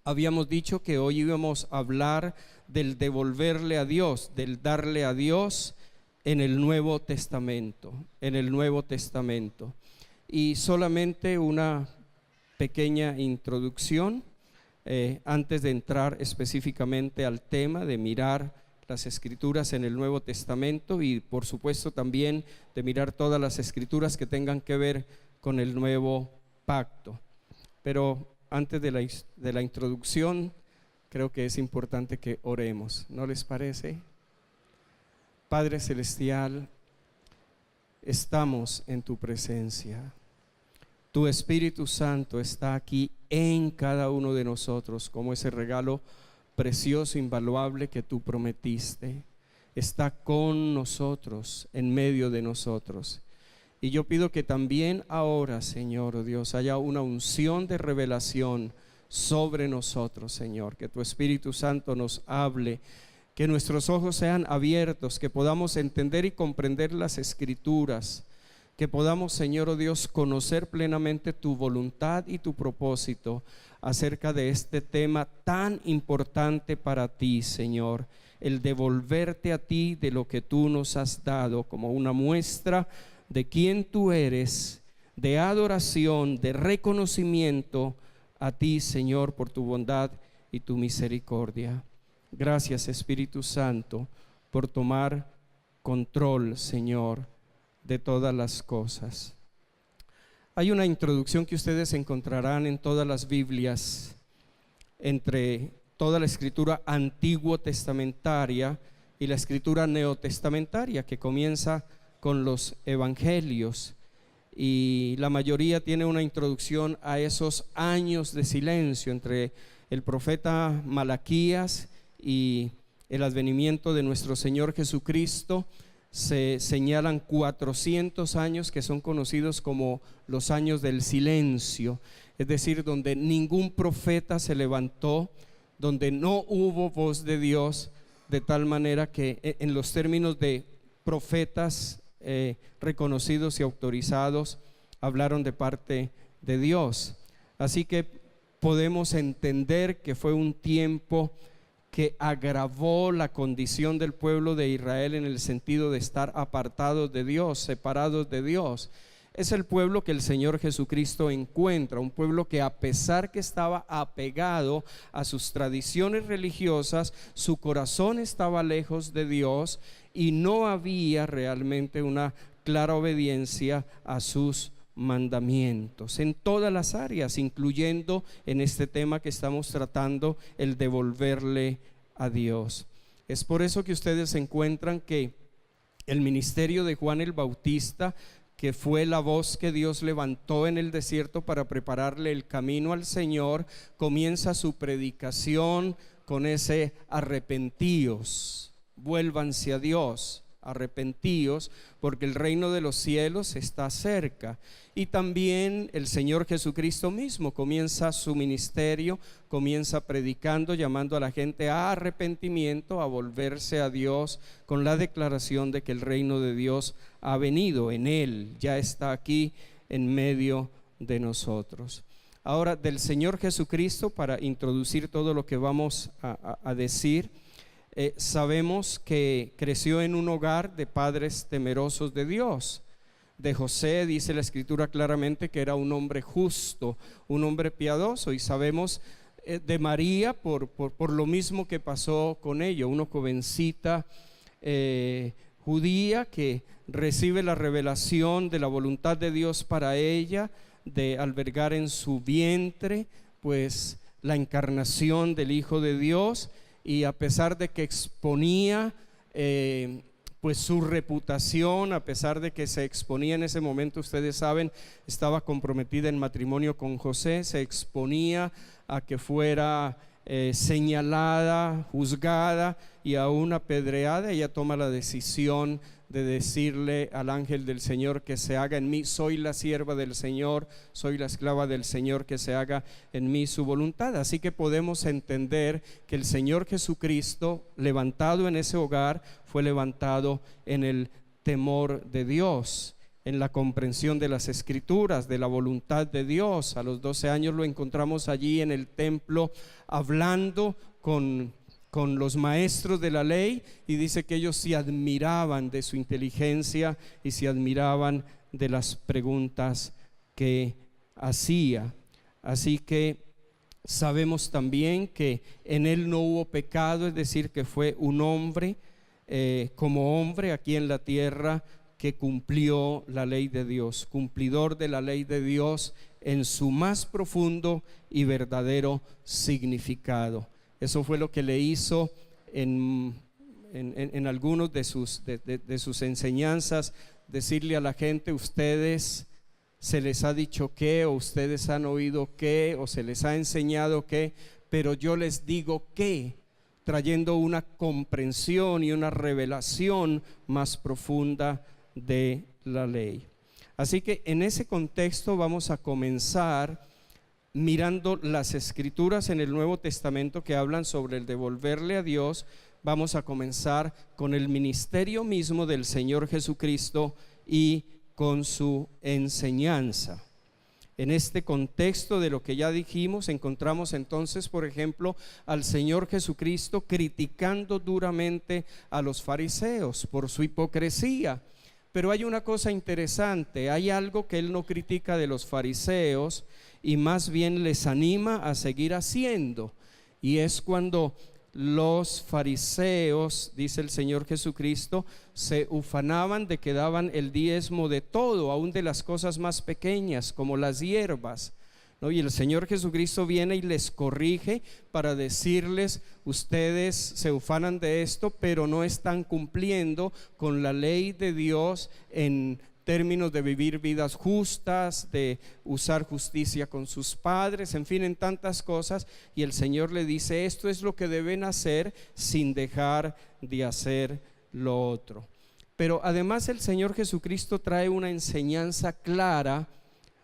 Habíamos dicho que hoy íbamos a hablar del devolverle a Dios, del darle a Dios en el Nuevo Testamento, Y solamente una pequeña introducción antes de entrar específicamente al tema de mirar las escrituras en el Nuevo Testamento y por supuesto también de mirar todas las escrituras que tengan que ver con el Nuevo Pacto. Pero antes de la introducción, creo que es importante que oremos, ¿no les parece? Padre Celestial, estamos en tu presencia. Tu Espíritu Santo está aquí en cada uno de nosotros como ese regalo precioso, invaluable que tú prometiste. Está con nosotros, en medio de nosotros. Y yo pido que también ahora, Señor, oh Dios, haya una unción de revelación sobre nosotros, Señor. Que tu Espíritu Santo nos hable, que nuestros ojos sean abiertos, que podamos entender y comprender las Escrituras, que podamos, Señor, oh Dios, conocer plenamente tu voluntad y tu propósito acerca de este tema tan importante para ti, Señor. El devolverte a ti de lo que tú nos has dado como una muestra de quién tú eres, de adoración, de reconocimiento a ti, Señor, por tu bondad y tu misericordia. Gracias, Espíritu Santo, por tomar control, Señor, de todas las cosas. Hay una introducción que ustedes encontrarán en todas las Biblias, entre toda la escritura antiguo testamentaria y la escritura neotestamentaria, que comienza con los evangelios, y la mayoría tiene una introducción a esos años de silencio entre el profeta Malaquías y el advenimiento de nuestro Señor Jesucristo. Se señalan 400 años que son conocidos como los años del silencio, es decir, donde ningún profeta se levantó, donde no hubo voz de Dios, de tal manera que en los términos de profetas reconocidos y autorizados hablaron de parte de Dios. Así que podemos entender que fue un tiempo que agravó la condición del pueblo de Israel en el sentido de estar apartados de Dios, separados de Dios. Es el pueblo que el Señor Jesucristo encuentra, un pueblo que a pesar que estaba apegado a sus tradiciones religiosas, su corazón estaba lejos de Dios y no había realmente una clara obediencia a sus mandamientos en todas las áreas, incluyendo en este tema que estamos tratando, el devolverle a Dios. Es por eso que ustedes encuentran que el ministerio de Juan el Bautista, que fue la voz que Dios levantó en el desierto para prepararle el camino al Señor, comienza su predicación con ese arrepentíos, vuélvanse a Dios, arrepentíos, porque el reino de los cielos está cerca. Y también el Señor Jesucristo mismo comienza su ministerio, comienza predicando, llamando a la gente a arrepentimiento, a volverse a Dios, con la declaración de que el reino de Dios ha venido en Él, ya está aquí en medio de nosotros. Ahora, del Señor Jesucristo, para introducir todo lo que vamos a decir, sabemos que creció en un hogar de padres temerosos de Dios. De José dice la Escritura claramente que era un hombre justo, un hombre piadoso, y sabemos de María por lo mismo que pasó con ella, una jovencita judía que recibe la revelación de la voluntad de Dios para ella, de albergar en su vientre pues la encarnación del Hijo de Dios. Y a pesar de que exponía pues su reputación, a pesar de que se exponía en ese momento, ustedes saben, estaba comprometida en matrimonio con José, se exponía a que fuera señalada, juzgada y aún apedreada. Ella toma la decisión de decirle al ángel del Señor que se haga en mí, soy la sierva del Señor, soy la esclava del Señor, que se haga en mí su voluntad. Así que podemos entender que el Señor Jesucristo, levantado en ese hogar, fue levantado en el temor de Dios. en la comprensión de las Escrituras, de la voluntad de Dios. A los 12 años lo encontramos allí en el templo hablando con los maestros de la ley, y dice que ellos se admiraban de su inteligencia y se admiraban de las preguntas que hacía. Así que sabemos también que en él no hubo pecado, es decir, que fue un hombre, como hombre aquí en la tierra, que cumplió la ley de Dios, cumplidor de la ley de Dios en su más profundo y verdadero significado. Eso fue lo que le hizo en algunos de sus enseñanzas, decirle a la gente: ustedes se les ha dicho qué, o ustedes han oído qué, o se les ha enseñado qué, pero yo les digo qué, trayendo una comprensión y una revelación más profunda de la ley. Así que en ese contexto vamos a comenzar mirando las Escrituras en el Nuevo Testamento que hablan sobre el devolverle a Dios. Vamos a comenzar con el ministerio mismo del Señor Jesucristo y con su enseñanza. En este contexto de lo que ya dijimos, encontramos entonces, por ejemplo, al Señor Jesucristo criticando duramente a los fariseos por su hipocresía. Pero hay una cosa interesante, hay algo que él no critica de los fariseos y más bien les anima a seguir haciendo, y es cuando los fariseos, dice el Señor Jesucristo, se ufanaban de que daban el diezmo de todo, aún de las cosas más pequeñas como las hierbas, ¿no? Y el Señor Jesucristo viene y les corrige para decirles: ustedes se ufanan de esto, pero no están cumpliendo con la ley de Dios en términos de vivir vidas justas, de usar justicia con sus padres, en fin, en tantas cosas. Y el Señor le dice: esto es lo que deben hacer sin dejar de hacer lo otro. Pero además el Señor Jesucristo trae una enseñanza clara,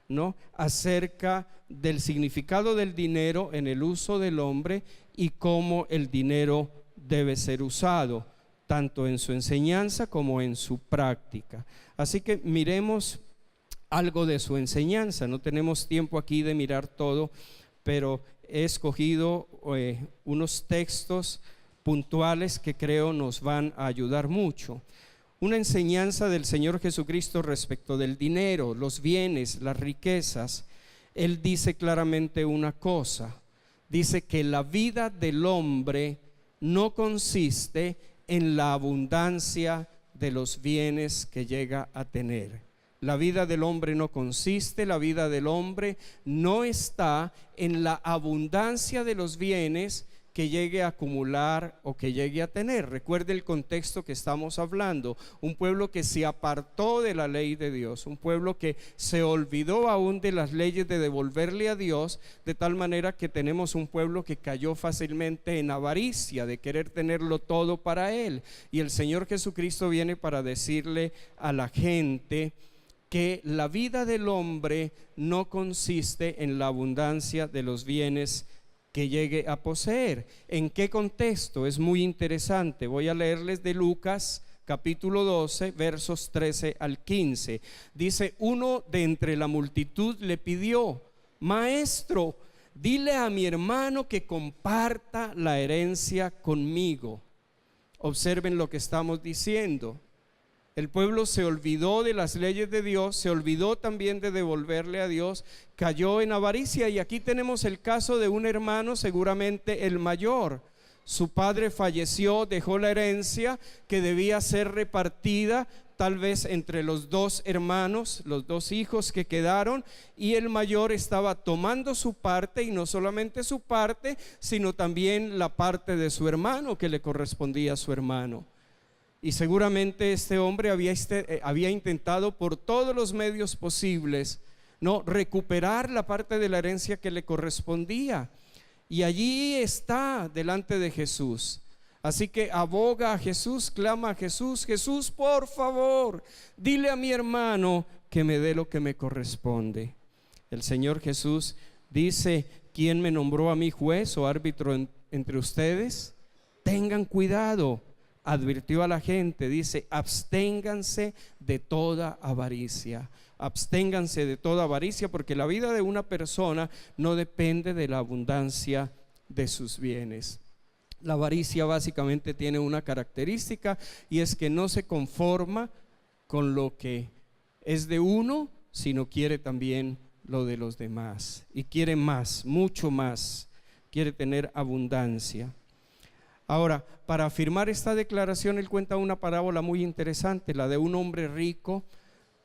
¿no?, acerca del significado del dinero en el uso del hombre y cómo el dinero debe ser usado, tanto en su enseñanza como en su práctica. Así que miremos algo de su enseñanza. No tenemos tiempo aquí de mirar todo, pero he escogido unos textos puntuales que creo nos van a ayudar mucho. Una enseñanza del Señor Jesucristo respecto del dinero, los bienes, las riquezas. Él dice claramente una cosa: dice que la vida del hombre no consiste en la abundancia de los bienes que llega a tener. La vida del hombre no consiste, la vida del hombre no está en la abundancia de los bienes que llegue a acumular o que llegue a tener. Recuerde el contexto que estamos hablando: un pueblo que se apartó de la ley de Dios, un pueblo que se olvidó aún de las leyes de devolverle a Dios, de tal manera que tenemos un pueblo que cayó fácilmente en avaricia, de querer tenerlo todo para él. Y el Señor Jesucristo viene para decirle a la gente que la vida del hombre no consiste en la abundancia de los bienes que llegue a poseer. ¿En qué contexto? Es muy interesante. Voy a leerles de Lucas capítulo 12 versos 13 al 15. Dice: uno de entre la multitud le pidió: maestro, dile a mi hermano que comparta la herencia conmigo. Observen lo que estamos diciendo. El pueblo se olvidó de las leyes de Dios, se olvidó también de devolverle a Dios, cayó en avaricia. Y aquí tenemos el caso de un hermano, seguramente el mayor. Su padre falleció, dejó la herencia que debía ser repartida tal vez entre los dos hermanos, los dos hijos que quedaron, y el mayor estaba tomando su parte, y no solamente su parte, sino también la parte de su hermano que le correspondía a su hermano. Y seguramente este hombre había intentado por todos los medios posibles, ¿no?, recuperar la parte de la herencia que le correspondía. Y allí está delante de Jesús. Así que aboga a Jesús, clama a Jesús: Jesús, por favor, dile a mi hermano que me dé lo que me corresponde. El Señor Jesús dice: ¿quién me nombró a mí juez o árbitro entre ustedes? Tengan cuidado. advirtió a la gente, dice: absténganse de toda avaricia. Absténganse de toda avaricia, porque la vida de una persona no depende de la abundancia de sus bienes. La avaricia básicamente tiene una característica, y es que no se conforma con lo que es de uno, sino quiere también lo de los demás, y quiere más, mucho más, quiere tener abundancia. Ahora, para afirmar esta declaración, él cuenta una parábola muy interesante, la de un hombre rico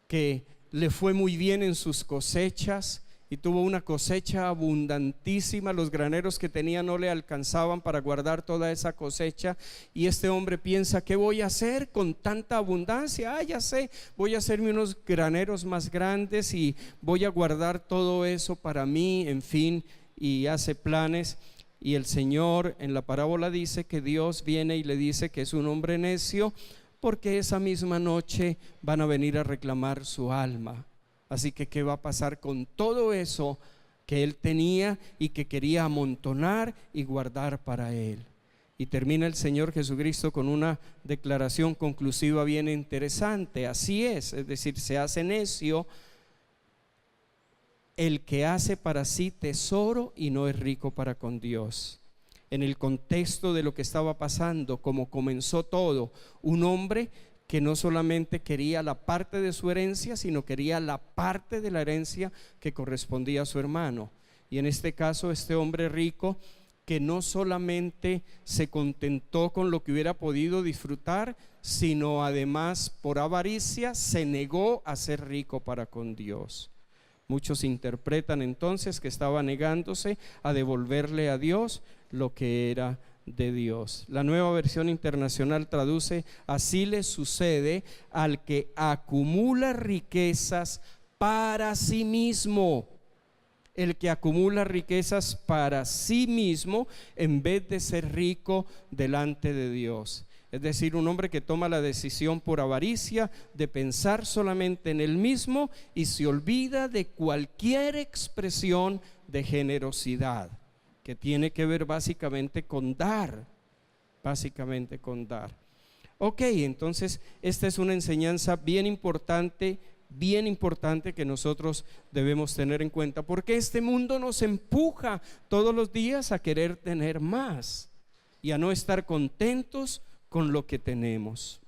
que le fue muy bien en sus cosechas y tuvo una cosecha abundantísima. Los graneros que tenía no le alcanzaban para guardar toda esa cosecha, y este hombre piensa: ¿qué voy a hacer con tanta abundancia? Ya sé, voy a hacerme unos graneros más grandes y voy a guardar todo eso para mí, en fin, y hace planes. Y el Señor en la parábola dice que Dios viene y le dice que es un hombre necio, porque esa misma noche van a venir a reclamar su alma. Así que ¿qué va a pasar con todo eso que él tenía y que quería amontonar y guardar para él? Y termina el Señor Jesucristo con una declaración conclusiva bien interesante. Así es decir, se hace necio el que hace para sí tesoro y no es rico para con Dios. En el contexto de lo que estaba pasando, como comenzó todo, un hombre que no solamente quería la parte de su herencia, sino quería la parte de la herencia que correspondía a su hermano. Y en este caso, este hombre rico, que no solamente se contentó con lo que hubiera podido disfrutar, sino además por avaricia se negó a ser rico para con Dios. Muchos interpretan entonces que estaba negándose a devolverle a Dios lo que era de Dios. La Nueva Versión Internacional traduce: así le sucede al que acumula riquezas para sí mismo. El que acumula riquezas para sí mismo en vez de ser rico delante de Dios. Es decir, un hombre que toma la decisión por avaricia de pensar solamente en él mismo y se olvida de cualquier expresión de generosidad, que tiene que ver básicamente con dar, Ok, entonces esta es una enseñanza bien importante que nosotros debemos tener en cuenta, porque este mundo nos empuja todos los días a querer tener más y a no estar contentos con lo que tenemos.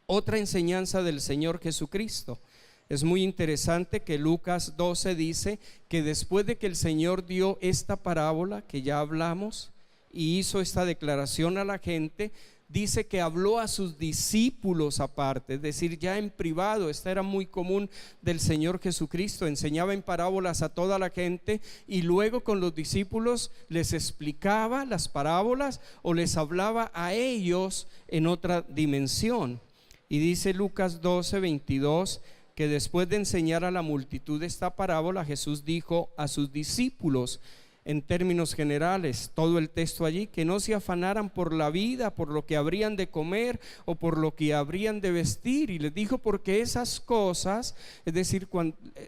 Otra enseñanza del Señor Jesucristo. Es muy interesante que Lucas 12 dice que después de que el Señor dio esta parábola que ya hablamos y hizo esta declaración a la gente, dice que habló a sus discípulos aparte, es decir, ya en privado. Esta era muy común del Señor Jesucristo: enseñaba en parábolas a toda la gente y luego con los discípulos les explicaba las parábolas o les hablaba a ellos en otra dimensión. Y dice Lucas 12:22 que después de enseñar a la multitud esta parábola, Jesús dijo a sus discípulos, en términos generales, todo el texto allí, que no se afanaran por la vida, por lo que habrían de comer o por lo que habrían de vestir. Y les dijo: porque esas cosas, es decir,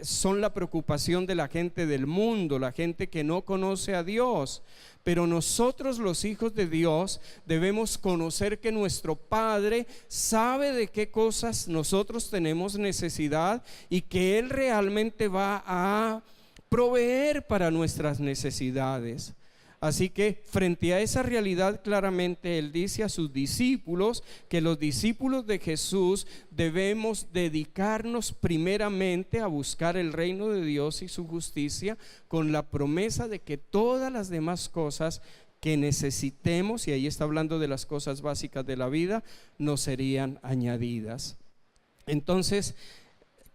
son la preocupación de la gente del mundo, la gente que no conoce a Dios. Pero nosotros, los hijos de Dios, debemos conocer que nuestro Padre sabe de qué cosas nosotros tenemos necesidad y que Él realmente va a proveer para nuestras necesidades. Así que frente a esa realidad, claramente Él dice a sus discípulos que los discípulos de Jesús debemos dedicarnos primeramente a buscar el reino de Dios y su justicia, con la promesa de que todas las demás cosas que necesitemos, y ahí está hablando de las cosas básicas de la vida, nos serían añadidas. Entonces,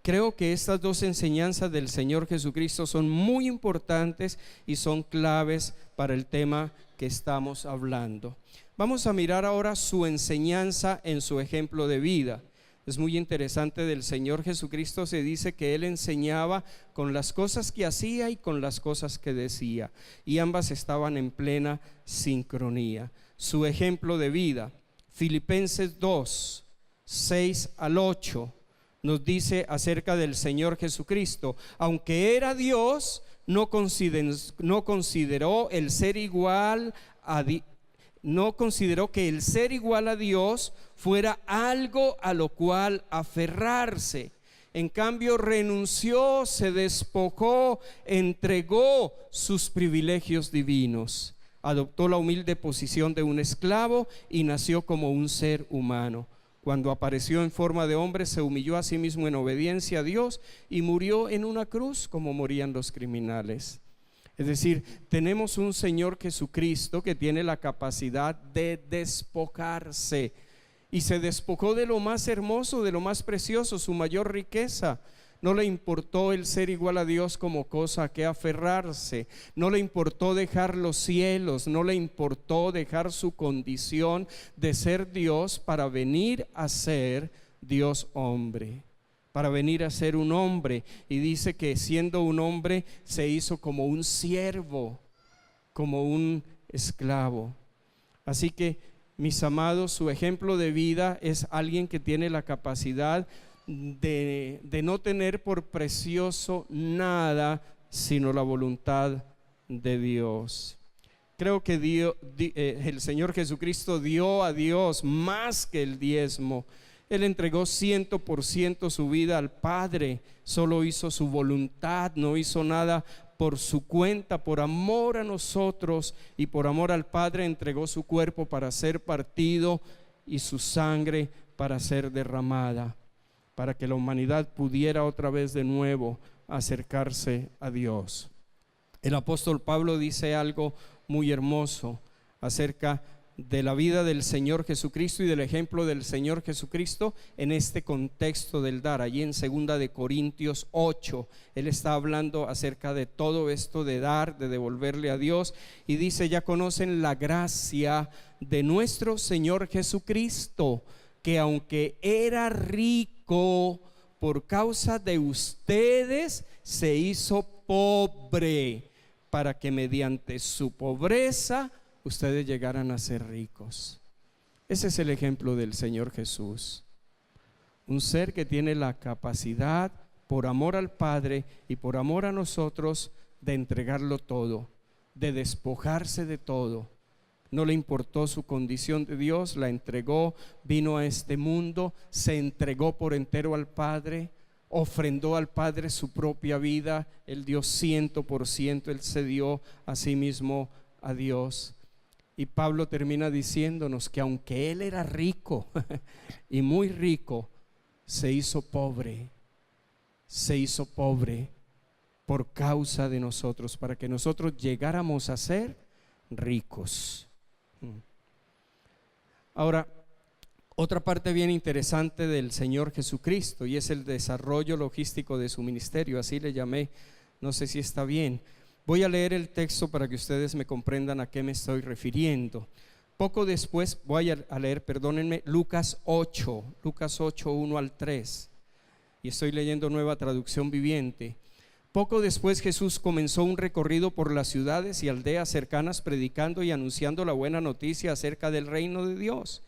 creo que estas dos enseñanzas del Señor Jesucristo son muy importantes y son claves para el tema que estamos hablando. Vamos a mirar ahora su enseñanza en su ejemplo de vida. Es muy interesante del Señor Jesucristo. Se dice que Él enseñaba con las cosas que hacía y con las cosas que decía, y ambas estaban en plena sincronía. Su ejemplo de vida, Filipenses 2, 6 al 8, nos dice acerca del Señor Jesucristo: aunque era Dios, no consideró el ser igual a Dios. no consideró que el ser igual a Dios fuera algo a lo cual aferrarse. En cambio, renunció, se despojó, entregó sus privilegios divinos. Adoptó la humilde posición de un esclavo y nació como un ser humano. Cuando apareció en forma de hombre, se humilló a sí mismo en obediencia a Dios y murió en una cruz como morían los criminales. Es decir, tenemos un Señor Jesucristo que tiene la capacidad de despojarse, y se despojó de lo más hermoso, de lo más precioso, su mayor riqueza. No le importó el ser igual a Dios como cosa a que aferrarse, no le importó dejar los cielos, no le importó dejar su condición de ser Dios para venir a ser Dios hombre, para venir a ser un hombre. Y dice que siendo un hombre se hizo como un siervo, como un esclavo. Así que, mis amados, su ejemplo de vida es alguien que tiene la capacidad de no tener por precioso nada sino la voluntad de Dios. Creo que el Señor Jesucristo dio a Dios más que el diezmo. Él entregó 100% su vida al Padre, solo hizo su voluntad, no hizo nada por su cuenta. Por amor a nosotros y por amor al Padre entregó su cuerpo para ser partido y su sangre para ser derramada, para que la humanidad pudiera otra vez de nuevo acercarse a Dios. El apóstol Pablo dice algo muy hermoso acerca de la vida del Señor Jesucristo y del ejemplo del Señor Jesucristo en este contexto del dar. Allí en 2 de Corintios 8, él está hablando acerca de todo esto de dar, de devolverle a Dios, y dice: ya conocen la gracia de nuestro Señor Jesucristo, que aunque era rico, por causa de ustedes se hizo pobre, para que mediante su pobreza ustedes llegaran a ser ricos. Ese es el ejemplo del Señor Jesús, un ser que tiene la capacidad, por amor al Padre y por amor a nosotros, de entregarlo todo, de despojarse de todo. No le importó su condición de Dios, la entregó, vino a este mundo, se entregó por entero al Padre, ofrendó al Padre su propia vida. Él dio 100%, él se dio a sí mismo a Dios. Y Pablo termina diciéndonos que aunque él era rico y muy rico, se hizo pobre por causa de nosotros, para que nosotros llegáramos a ser ricos. Ahora, otra parte bien interesante del Señor Jesucristo, y es el desarrollo logístico de su ministerio, así le llamé, no sé si está bien. Voy a leer el texto para que ustedes me comprendan a qué me estoy refiriendo. Poco después, voy a leer, perdónenme, Lucas 8, 1 al 3, y estoy leyendo Nueva Traducción Viviente. Poco después Jesús comenzó un recorrido por las ciudades y aldeas cercanas, predicando y anunciando la buena noticia acerca del reino de Dios.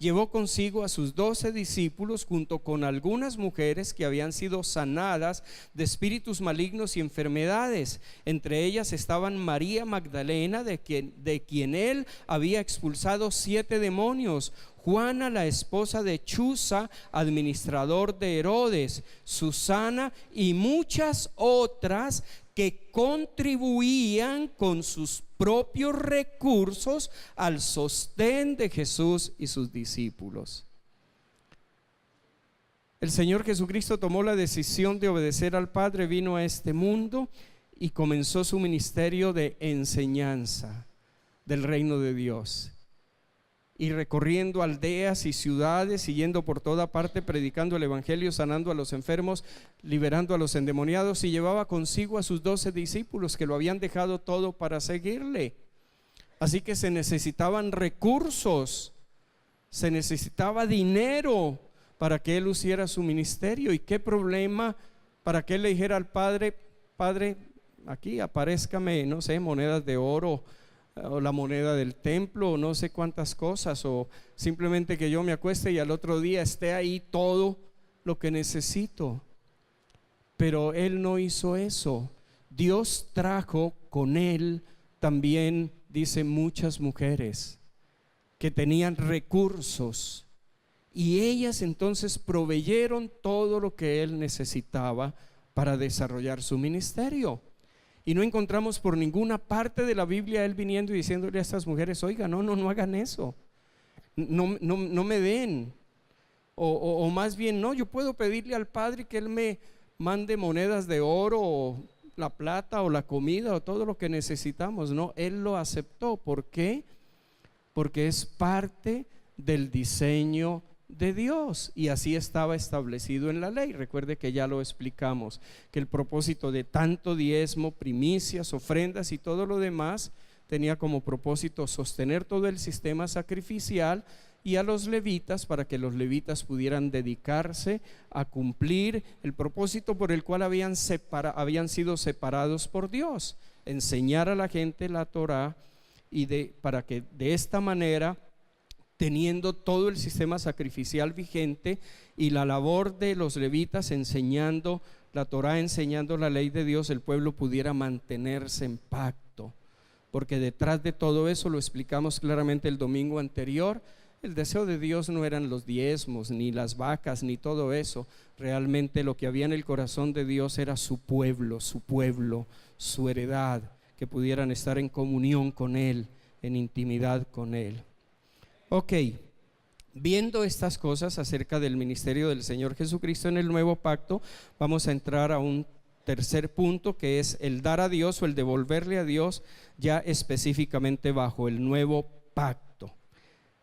Llevó consigo a sus 12 discípulos junto con algunas mujeres que habían sido sanadas de espíritus malignos y enfermedades. Entre ellas estaban María Magdalena, de quien él había expulsado 7 demonios; Juana, la esposa de Chuza, administrador de Herodes; Susana y muchas otras que contribuían con sus propios recursos al sostén de Jesús y sus discípulos. El Señor Jesucristo tomó la decisión de obedecer al Padre, vino a este mundo y comenzó su ministerio de enseñanza del reino de Dios, y recorriendo aldeas y ciudades, y yendo por toda parte predicando el evangelio, sanando a los enfermos, liberando a los endemoniados, y llevaba consigo a sus 12 discípulos que lo habían dejado todo para seguirle. Así que se necesitaban recursos, se necesitaba dinero para que él hiciera su ministerio. Y qué problema para que él le dijera al Padre: Padre, aquí aparézcame, no sé, monedas de oro, o la moneda del templo, o no sé cuántas cosas, o simplemente que yo me acueste y al otro día esté ahí todo lo que necesito. Pero él no hizo eso. Dios trajo con él también, dice, muchas mujeres que tenían recursos, y ellas entonces proveyeron todo lo que él necesitaba para desarrollar su ministerio. Y no encontramos por ninguna parte de la Biblia él viniendo y diciéndole a estas mujeres: oiga, no hagan eso, no me den, o más bien, no, yo puedo pedirle al Padre que él me mande monedas de oro, o la plata, o la comida, o todo lo que necesitamos. No, él lo aceptó. ¿Por qué? Porque es parte del diseño de Dios, y así estaba establecido en la ley. Recuerde que ya lo explicamos, que el propósito de tanto diezmo, primicias, ofrendas y todo lo demás tenía como propósito sostener todo el sistema sacrificial, y a los levitas, para que los levitas pudieran dedicarse a cumplir el propósito por el cual habían sido separados por Dios: enseñar a la gente la Torá, y para que de esta manera, teniendo todo el sistema sacrificial vigente y la labor de los levitas enseñando la Torá, enseñando la ley de Dios, el pueblo pudiera mantenerse en pacto. Porque detrás de todo eso, lo explicamos claramente el domingo anterior, el deseo de Dios no eran los diezmos, ni las vacas, ni todo eso. Realmente lo que había en el corazón de Dios era su pueblo, su heredad, que pudieran estar en comunión con Él, en intimidad con Él. Ok, viendo estas cosas acerca del ministerio del Señor Jesucristo en el nuevo pacto, vamos a entrar a un tercer punto, que es el dar a Dios, o el devolverle a Dios, ya específicamente bajo el nuevo pacto.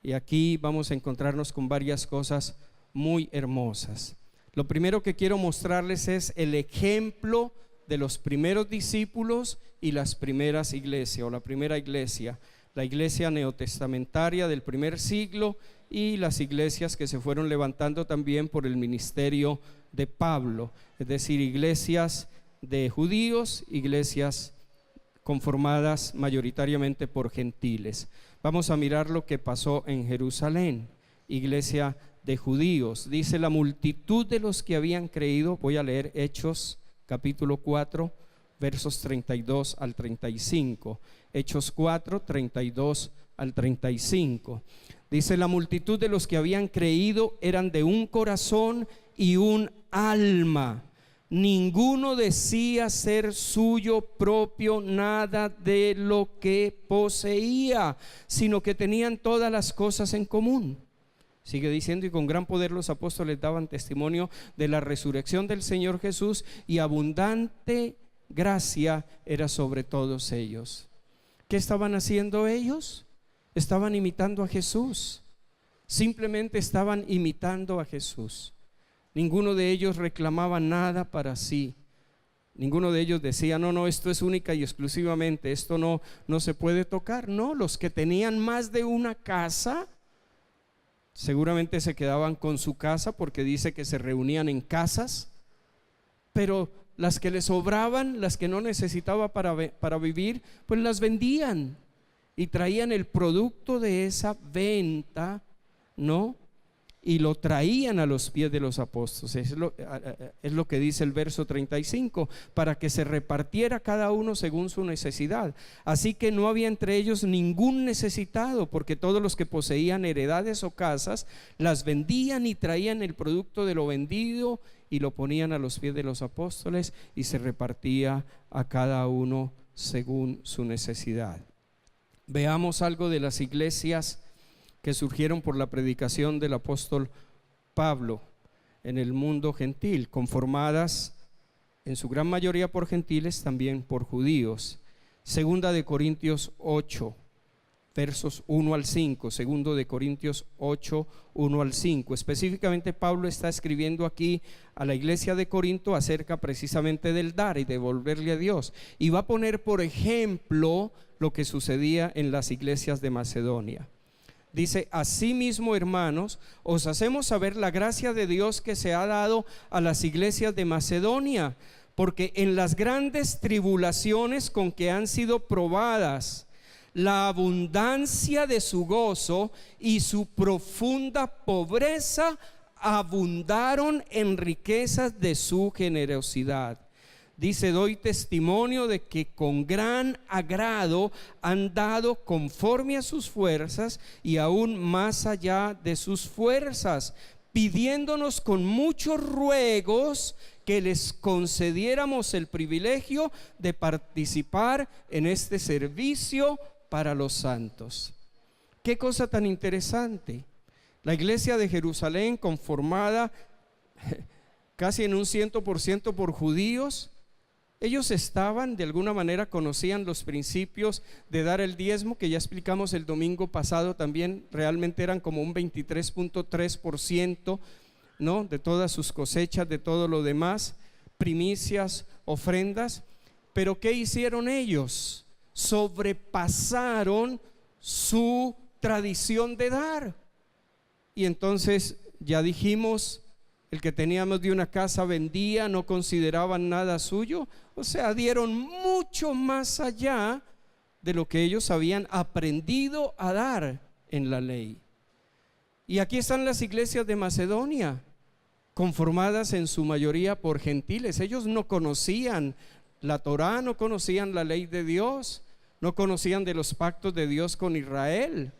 Y aquí vamos a encontrarnos con varias cosas muy hermosas. Lo primero que quiero mostrarles es el ejemplo de los primeros discípulos y las primeras iglesias, o la primera iglesia, la iglesia neotestamentaria del primer siglo, y las iglesias que se fueron levantando también por el ministerio de Pablo, es decir, iglesias de judíos, iglesias conformadas mayoritariamente por gentiles. Vamos a mirar lo que pasó en Jerusalén, iglesia de judíos. Dice: la multitud de los que habían creído. Voy a leer Hechos capítulo 4, versos 32 al 35. Hechos 4, 32 al 35. Dice: la multitud de los que habían creído eran de un corazón y un alma. Ninguno decía ser suyo propio nada de lo que poseía, sino que tenían todas las cosas en común. Sigue diciendo: y con gran poder los apóstoles daban testimonio de la resurrección del Señor Jesús, y abundante gracia era sobre todos ellos. ¿Qué estaban haciendo ellos? Estaban imitando a Jesús. Simplemente estaban imitando a Jesús. Ninguno de ellos reclamaba nada para sí. Ninguno de ellos decía: no, esto es única y exclusivamente, esto no se puede tocar. No, los que tenían más de una casa, seguramente se quedaban con su casa, porque dice que se reunían en casas. Pero las que les sobraban, las que no necesitaba para vivir, pues las vendían y traían el producto de esa venta, ¿no? Y lo traían a los pies de los apóstoles. Es lo que dice el verso 35: para que se repartiera cada uno según su necesidad. Así que no había entre ellos ningún necesitado, porque todos los que poseían heredades o casas las vendían y traían el producto de lo vendido y lo ponían a los pies de los apóstoles, y se repartía a cada uno según su necesidad. Veamos algo de las iglesias que surgieron por la predicación del apóstol Pablo en el mundo gentil, conformadas en su gran mayoría por gentiles, también por judíos. Segunda de Corintios 8, versos 1 al 5. Segundo de Corintios 8, 1 al 5. Específicamente Pablo está escribiendo aquí a la iglesia de Corinto acerca precisamente del dar y devolverle a Dios, y va a poner por ejemplo lo que sucedía en las iglesias de Macedonia. Dice: asimismo, hermanos, os hacemos saber la gracia de Dios que se ha dado a las iglesias de Macedonia, porque en las grandes tribulaciones con que han sido probadas, la abundancia de su gozo y su profunda pobreza abundaron en riquezas de su generosidad. Dice: doy testimonio de que con gran agrado han dado conforme a sus fuerzas y aún más allá de sus fuerzas, pidiéndonos con muchos ruegos que les concediéramos el privilegio de participar en este servicio para los santos. Qué cosa tan interesante. La iglesia de Jerusalén, conformada casi en un 100% por judíos, ellos estaban, de alguna manera conocían los principios de dar el diezmo, que ya explicamos el domingo pasado también. Realmente eran como un 23.3%, ¿no?, de todas sus cosechas, de todo lo demás, primicias, ofrendas. Pero ¿qué hicieron ellos? Sobrepasaron su tradición de dar. Y entonces, ya dijimos, el que tenía más de una casa vendía, no consideraban nada suyo. O sea, dieron mucho más allá de lo que ellos habían aprendido a dar en la ley. Y aquí están las iglesias de Macedonia, conformadas en su mayoría por gentiles. Ellos no conocían la Torá, no conocían la ley de Dios, no conocían de los pactos de Dios con Israel.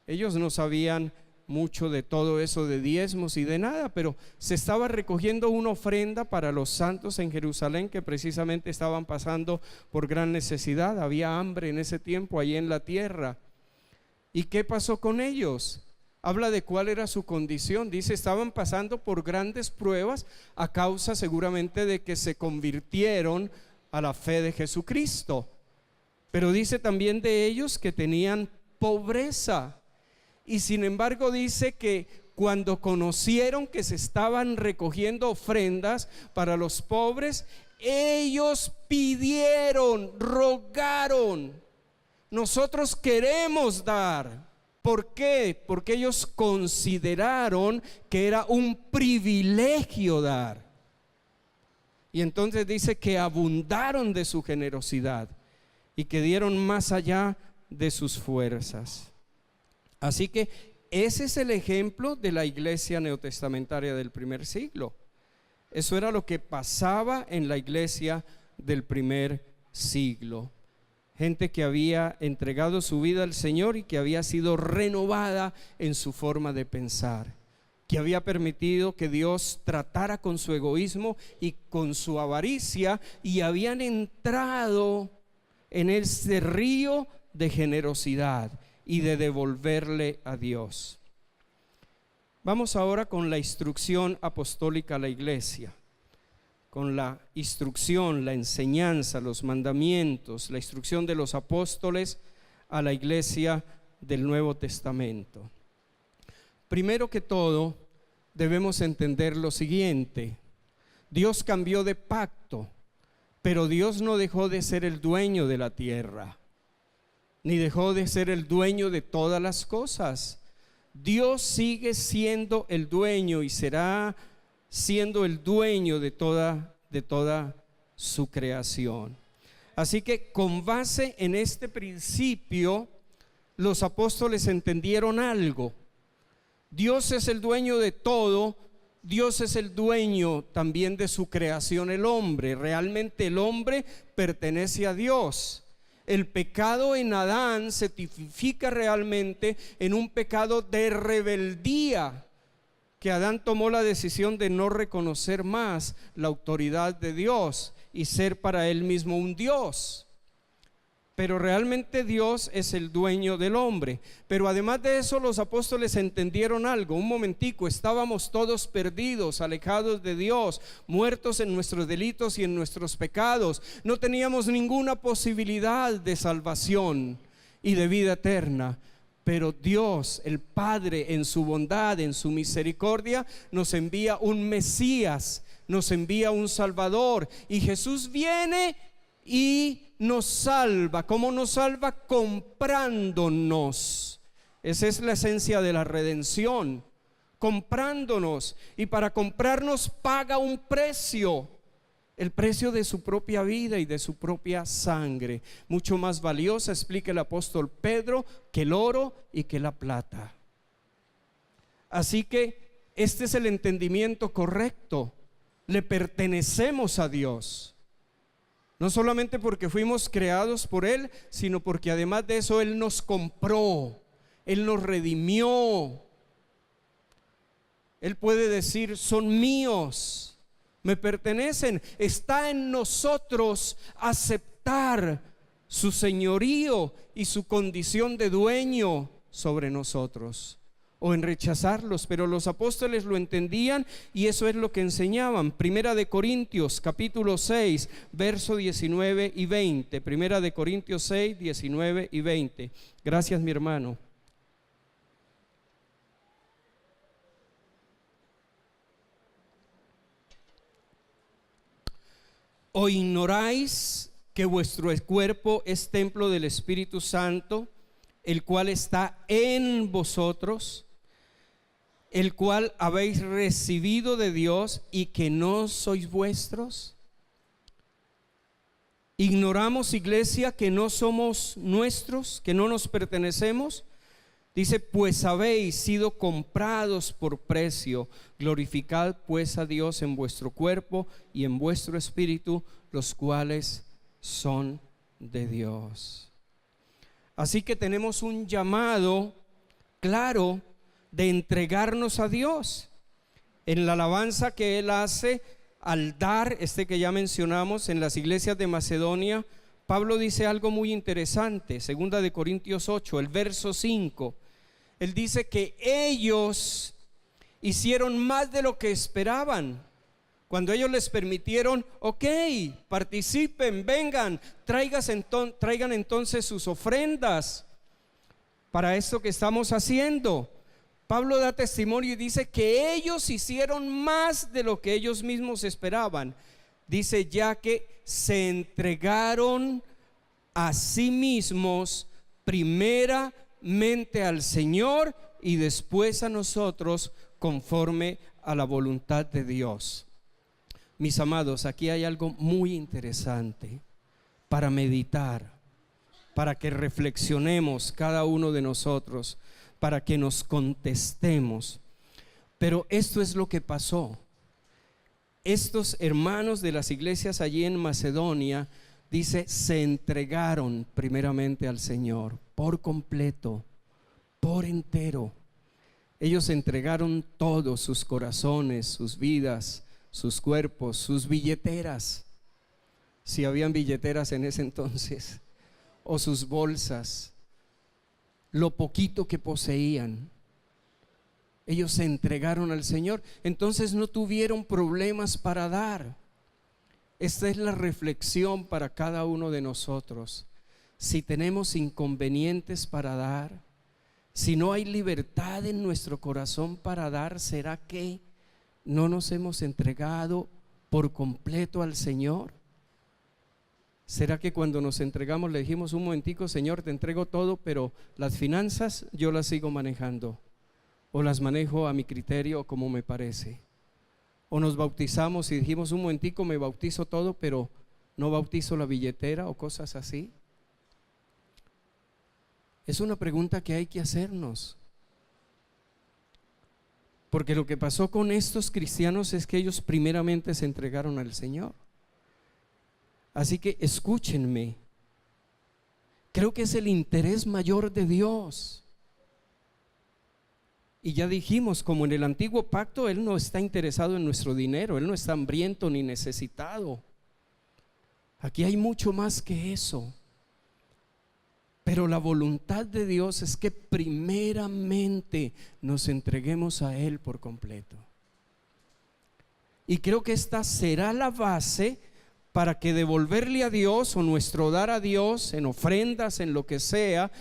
Ellos no sabían mucho de todo eso de diezmos y de nada, pero se estaba recogiendo una ofrenda para los santos en Jerusalén, que precisamente estaban pasando por gran necesidad. Había hambre en ese tiempo allí en la tierra. ¿Y qué pasó con ellos? Habla de cuál era su condición. Dice: estaban pasando por grandes pruebas a causa seguramente de que se convirtieron a la fe de Jesucristo. Pero dice también de ellos que tenían pobreza. Y sin embargo dice que cuando conocieron que se estaban recogiendo ofrendas para los pobres, ellos pidieron, rogaron: nosotros queremos dar. ¿Por qué? Porque ellos consideraron que era un privilegio dar. Y entonces dice que abundaron de su generosidad y que dieron más allá de sus fuerzas. Así que ese es el ejemplo de la iglesia neotestamentaria del primer siglo. Eso era lo que pasaba en la iglesia del primer siglo. Gente que había entregado su vida al Señor y que había sido renovada en su forma de pensar, que había permitido que Dios tratara con su egoísmo y con su avaricia, y habían entrado en ese río de generosidad y de devolverle a Dios. Vamos ahora con la instrucción apostólica a la iglesia, con la instrucción, la enseñanza, los mandamientos, la instrucción de los apóstoles a la iglesia del Nuevo Testamento. Primero que todo, debemos entender lo siguiente: Dios cambió de pacto, pero Dios no dejó de ser el dueño de la tierra, ni dejó de ser el dueño de todas las cosas. Dios sigue siendo el dueño y será siendo el dueño de toda su creación. Así que con base en este principio, los apóstoles entendieron algo: Dios es el dueño de todo. Dios es el dueño también de su creación, el hombre. Realmente el hombre pertenece a Dios. El pecado en Adán se tipifica realmente en un pecado de rebeldía, que Adán tomó la decisión de no reconocer más la autoridad de Dios y ser para él mismo un Dios. Pero realmente Dios es el dueño del hombre. Pero además de eso, los apóstoles entendieron algo. Un momentico, estábamos todos perdidos, alejados de Dios, muertos en nuestros delitos y en nuestros pecados. No teníamos ninguna posibilidad de salvación y de vida eterna. Pero Dios, el Padre, en su bondad, en su misericordia, nos envía un Mesías, nos envía un Salvador. Y Jesús viene y nos salva. ¿Cómo nos salva? Comprándonos. Esa es la esencia de la redención, comprándonos. Y para comprarnos paga un precio, el precio de su propia vida y de su propia sangre, mucho más valiosa, explica el apóstol Pedro, que el oro y que la plata. Así que este es el entendimiento correcto. Le pertenecemos a Dios. No solamente porque fuimos creados por Él, sino porque además de eso Él nos compró, Él nos redimió. Él puede decir: son míos, me pertenecen. Está en nosotros aceptar su señorío y su condición de dueño sobre nosotros, o en rechazarlos. Pero los apóstoles lo entendían y eso es lo que enseñaban. Primera de Corintios capítulo 6 verso 19 y 20. Primera de Corintios 6, 19 y 20. Gracias, mi hermano. ¿O ignoráis que vuestro cuerpo es templo del Espíritu Santo, el cual está en vosotros, el cual habéis recibido de Dios, y que no sois vuestros? ¿Ignoramos, iglesia, que no somos nuestros, que no nos pertenecemos? Dice: pues habéis sido comprados por precio. Glorificad pues a Dios en vuestro cuerpo y en vuestro espíritu, los cuales son de Dios. Así que tenemos un llamado claro de entregarnos a Dios. En la alabanza que Él hace al dar, que ya mencionamos en las iglesias de Macedonia, Pablo dice algo muy interesante. Segunda de Corintios 8, el verso 5. Él dice que ellos hicieron más de lo que esperaban. Cuando ellos les permitieron: ok, participen, vengan, traigan entonces sus ofrendas para esto que estamos haciendo. Pablo da testimonio y dice que ellos hicieron más de lo que ellos mismos esperaban. Dice: ya que se entregaron a sí mismos primeramente al Señor y después a nosotros, conforme a la voluntad de Dios. Mis amados, aquí hay algo muy interesante para meditar, para que reflexionemos cada uno de nosotros, para que nos contestemos. Pero esto es lo que pasó. Estos hermanos de las iglesias allí en Macedonia, dice, se entregaron primeramente al Señor por completo, por entero. Ellos entregaron todo: sus corazones, sus vidas, sus cuerpos, sus billeteras, si habían billeteras en ese entonces, o sus bolsas, lo poquito que poseían. Ellos se entregaron al Señor, entonces no tuvieron problemas para dar. Esta es la reflexión para cada uno de nosotros. Si tenemos inconvenientes para dar, si no hay libertad en nuestro corazón para dar, ¿será que no nos hemos entregado por completo al Señor? ¿Será que cuando nos entregamos le dijimos: un momentico, Señor, te entrego todo, pero las finanzas yo las sigo manejando, o las manejo a mi criterio, como me parece? O nos bautizamos y dijimos: un momentico, me bautizo todo, pero no bautizo la billetera, o cosas así. Es una pregunta que hay que hacernos, porque lo que pasó con estos cristianos es que ellos primeramente se entregaron al Señor. Así que escúchenme, creo que es el interés mayor de Dios. Y ya dijimos, como en el antiguo pacto, Él no está interesado en nuestro dinero, Él no está hambriento ni necesitado. Aquí hay mucho más que eso. Pero la voluntad de Dios es que primeramente nos entreguemos a Él por completo. Y creo que esta será la base para que devolverle a Dios, o nuestro dar a Dios en ofrendas, en lo que sea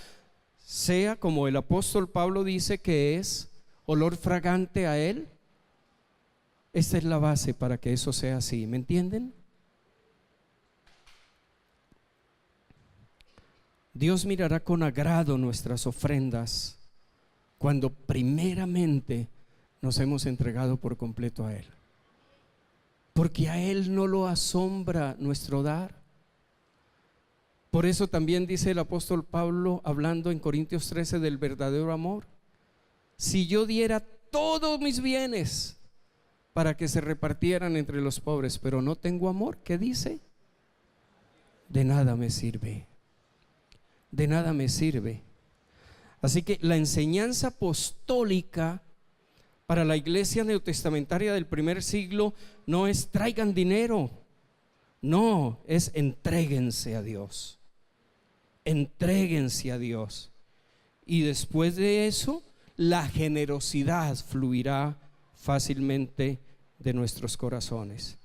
como el apóstol Pablo dice que es olor fragante a Él. Esta es la base para que eso sea así, ¿me entienden? Dios mirará con agrado nuestras ofrendas cuando primeramente nos hemos entregado por completo a Él, porque a Él no lo asombra nuestro dar. Por eso también dice el apóstol Pablo, hablando en Corintios 13 del verdadero amor: si yo diera todos mis bienes para que se repartieran entre los pobres, pero no tengo amor, ¿qué dice? de nada me sirve. De nada me sirve. Así que la enseñanza apostólica para la iglesia neotestamentaria del primer siglo no es traigan dinero, no, es entréguense a Dios. Entréguense a Dios. Y después de eso, la generosidad fluirá fácilmente de nuestros corazones.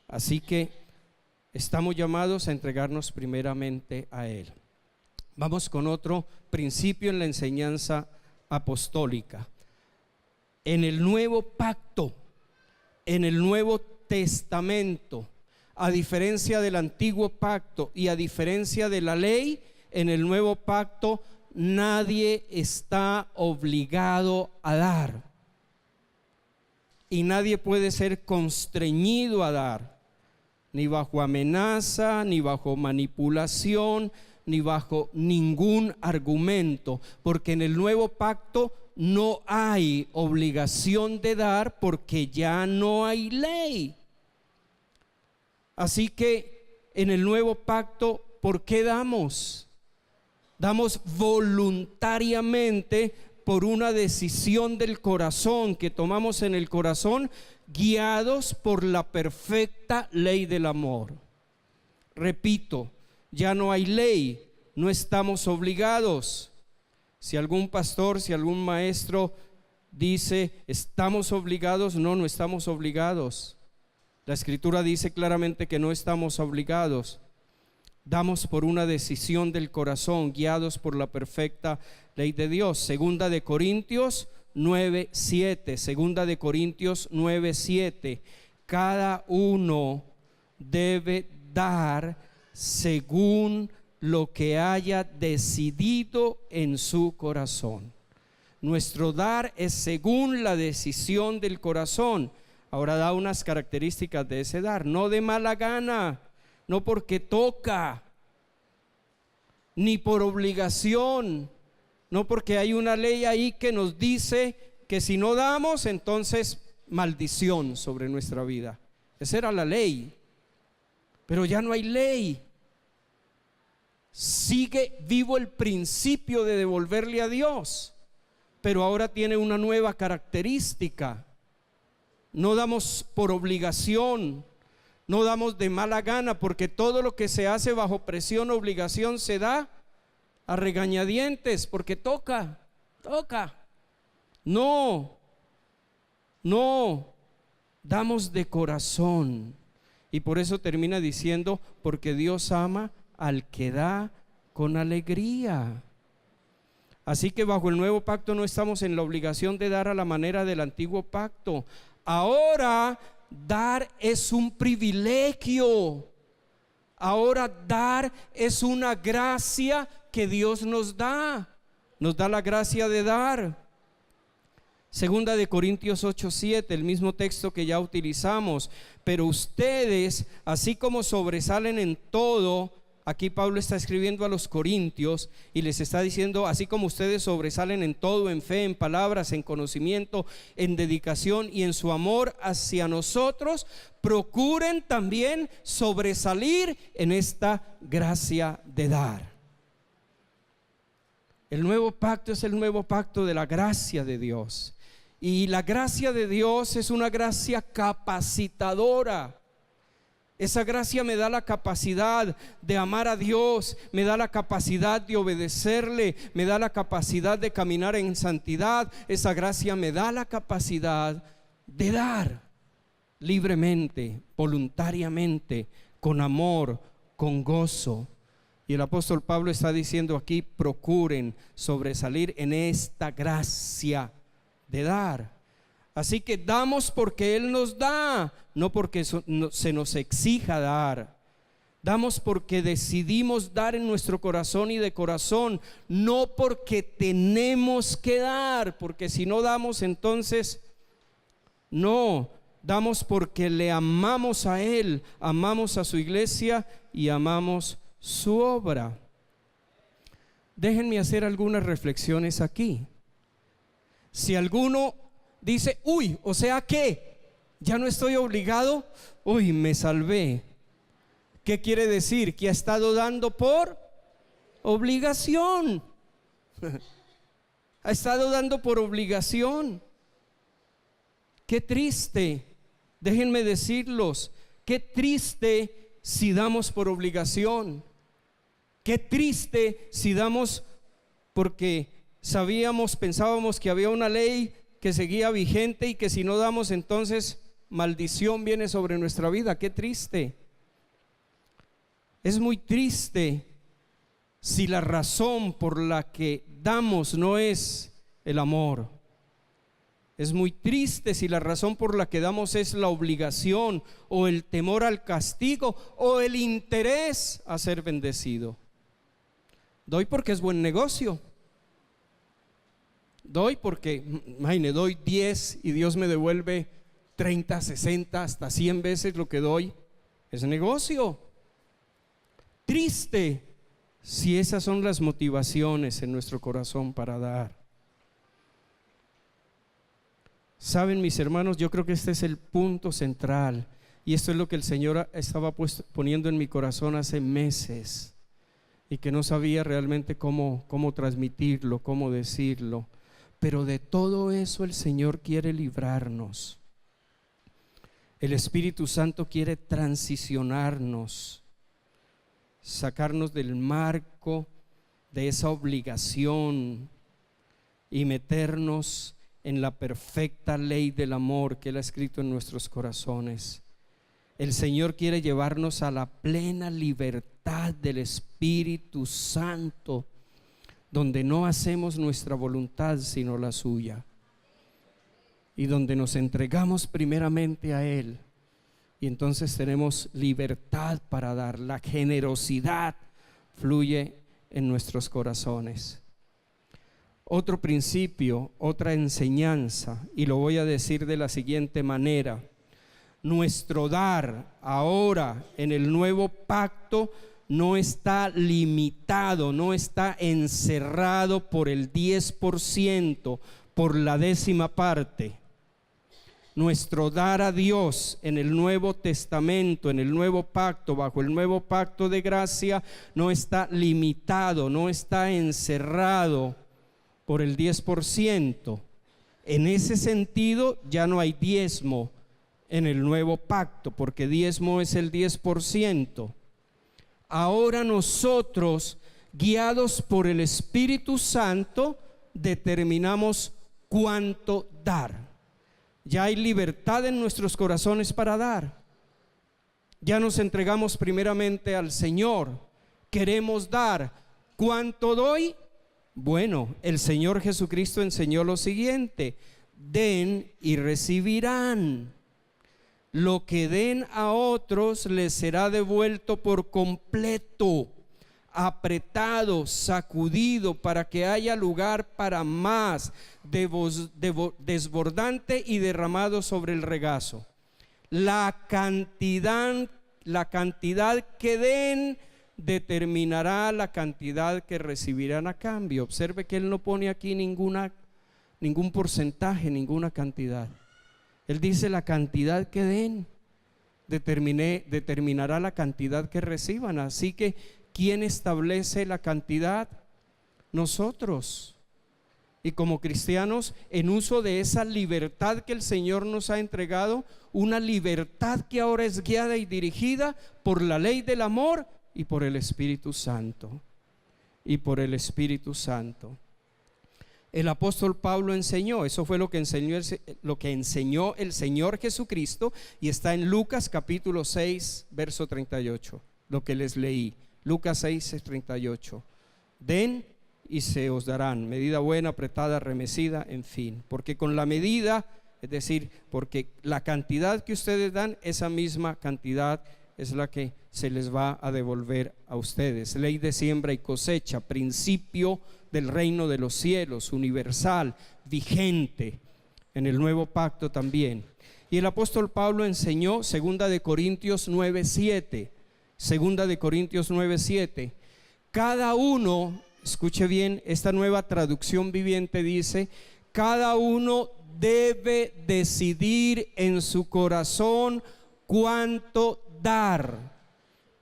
Así que estamos llamados a entregarnos primeramente a Él. Vamos con otro principio en la enseñanza apostólica. En el nuevo pacto, en el Nuevo Testamento, a diferencia del antiguo pacto y a diferencia de la ley, en el nuevo pacto nadie está obligado a dar. Y nadie puede ser constreñido a dar, ni bajo amenaza, ni bajo manipulación, ni bajo ningún argumento, porque en el nuevo pacto no hay obligación de dar, porque ya no hay ley. Así que en el nuevo pacto, ¿por qué damos? Damos voluntariamente por una decisión del corazón que tomamos en el corazón, guiados por la perfecta ley del amor. Repito, ya no hay ley, no estamos obligados. Si algún pastor, si algún maestro dice estamos obligados, no estamos obligados. La Escritura dice claramente que no estamos obligados. Damos por una decisión del corazón, guiados por la perfecta ley de Dios. Segunda de Corintios 9:7. Segunda de Corintios 9:7. Cada uno debe dar según lo que haya decidido en su corazón. Nuestro dar es según la decisión del corazón. Ahora da unas características de ese dar: no de mala gana, no porque toca, ni por obligación, no porque hay una ley ahí que nos dice que si no damos, entonces maldición sobre nuestra vida. Esa era la ley, pero ya no hay ley. Sigue vivo el principio de devolverle a Dios, pero ahora tiene una nueva característica. No damos por obligación, no damos de mala gana, porque todo lo que se hace bajo presión o obligación se da a regañadientes, porque toca. No, damos de corazón. Y por eso termina diciendo, porque Dios ama al que da con alegría. Así que bajo el nuevo pacto no estamos en la obligación de dar a la manera del antiguo pacto. Ahora dar es un privilegio. Ahora dar es una gracia que Dios nos da. Nos da la gracia de dar. Segunda de Corintios 8:7, el mismo texto que ya utilizamos. Pero ustedes, así como sobresalen en todo, aquí Pablo está escribiendo a los corintios y les está diciendo, así como ustedes sobresalen en todo, en fe, en palabras, en conocimiento, en dedicación y en su amor hacia nosotros, procuren también sobresalir en esta gracia de dar. El nuevo pacto es el nuevo pacto de la gracia de Dios. Y la gracia de Dios es una gracia capacitadora. Esa gracia me da la capacidad de amar a Dios, me da la capacidad de obedecerle, me da la capacidad de caminar en santidad. Esa gracia me da la capacidad de dar libremente, voluntariamente, con amor, con gozo. Y el apóstol Pablo está diciendo aquí, procuren sobresalir en esta gracia de dar. Así que damos porque Él nos da, no porque se nos exija dar. Damos porque decidimos dar en nuestro corazón y de corazón, no porque tenemos que dar, porque si no damos entonces no. Damos porque le amamos a Él, amamos a su iglesia y amamos su obra. Déjenme hacer algunas reflexiones aquí. Si alguno dice, o sea que ya no estoy obligado, me salvé. ¿Qué quiere decir? Que ha estado dando por obligación. Ha estado dando por obligación. Qué triste, déjenme decirlos, qué triste si damos por obligación. Qué triste si damos porque pensábamos que había una ley que seguía vigente y que si no damos entonces maldición viene sobre nuestra vida. Qué triste. Es muy triste si la razón por la que damos no es el amor. Es muy triste si la razón por la que damos es la obligación o el temor al castigo o el interés a ser bendecido. Doy porque es buen negocio. Doy porque, imagine, doy 10 y Dios me devuelve 30, 60, hasta 100 veces lo que doy. Es negocio. Triste si esas son las motivaciones en nuestro corazón para dar. Saben, mis hermanos, yo creo que este es el punto central y esto es lo que el Señor estaba poniendo en mi corazón hace meses y que no sabía realmente cómo transmitirlo, cómo decirlo. Pero de todo eso el Señor quiere librarnos. El Espíritu Santo quiere transicionarnos, sacarnos del marco de esa obligación y meternos en la perfecta ley del amor que Él ha escrito en nuestros corazones. El Señor quiere llevarnos a la plena libertad del Espíritu Santo, donde no hacemos nuestra voluntad sino la suya, y donde nos entregamos primeramente a Él, y entonces tenemos libertad para dar. La generosidad fluye en nuestros corazones. Otro principio, otra enseñanza, y lo voy a decir de la siguiente manera: nuestro dar ahora en el nuevo pacto no está limitado, no está encerrado por el 10%, por la 10ª parte. Nuestro dar a Dios en el Nuevo Testamento, en el nuevo pacto, bajo el nuevo pacto de gracia, no está limitado, no está encerrado por el 10%. En ese sentido ya no hay diezmo en el nuevo pacto, porque diezmo es el 10%. Ahora nosotros, guiados por el Espíritu Santo, determinamos cuánto dar. Ya hay libertad en nuestros corazones para dar. Ya nos entregamos primeramente al Señor. Queremos dar. ¿Cuánto doy? Bueno, el Señor Jesucristo enseñó lo siguiente: den y recibirán. Lo que den a otros les será devuelto por completo, apretado, sacudido, para que haya lugar para más, desbordante y derramado sobre el regazo. La cantidad que den determinará la cantidad que recibirán a cambio. Observe que Él no pone aquí ningún porcentaje, ninguna cantidad. Él dice: la cantidad que den determinará la cantidad que reciban. Así que ¿quién establece la cantidad? Nosotros. Y como cristianos, en uso de esa libertad que el Señor nos ha entregado, una libertad que ahora es guiada y dirigida por la ley del amor y por el Espíritu Santo. Y por el Espíritu Santo. El apóstol Pablo enseñó, eso fue lo que enseñó el Señor Jesucristo, y está en Lucas capítulo 6, verso 38, lo que les leí. Lucas 6, 38. Den y se os darán, medida buena, apretada, remecida, en fin. Porque con la medida, es decir, porque la cantidad que ustedes dan, esa misma cantidad es la que se les va a devolver a ustedes. Ley de siembra y cosecha, principio del reino de los cielos, universal, vigente en el nuevo pacto también. Y el apóstol Pablo enseñó, 2 Corintios 9:7, 2 Corintios 9:7. Cada uno, escuche bien, esta nueva traducción viviente dice: cada uno debe decidir en su corazón cuánto dar.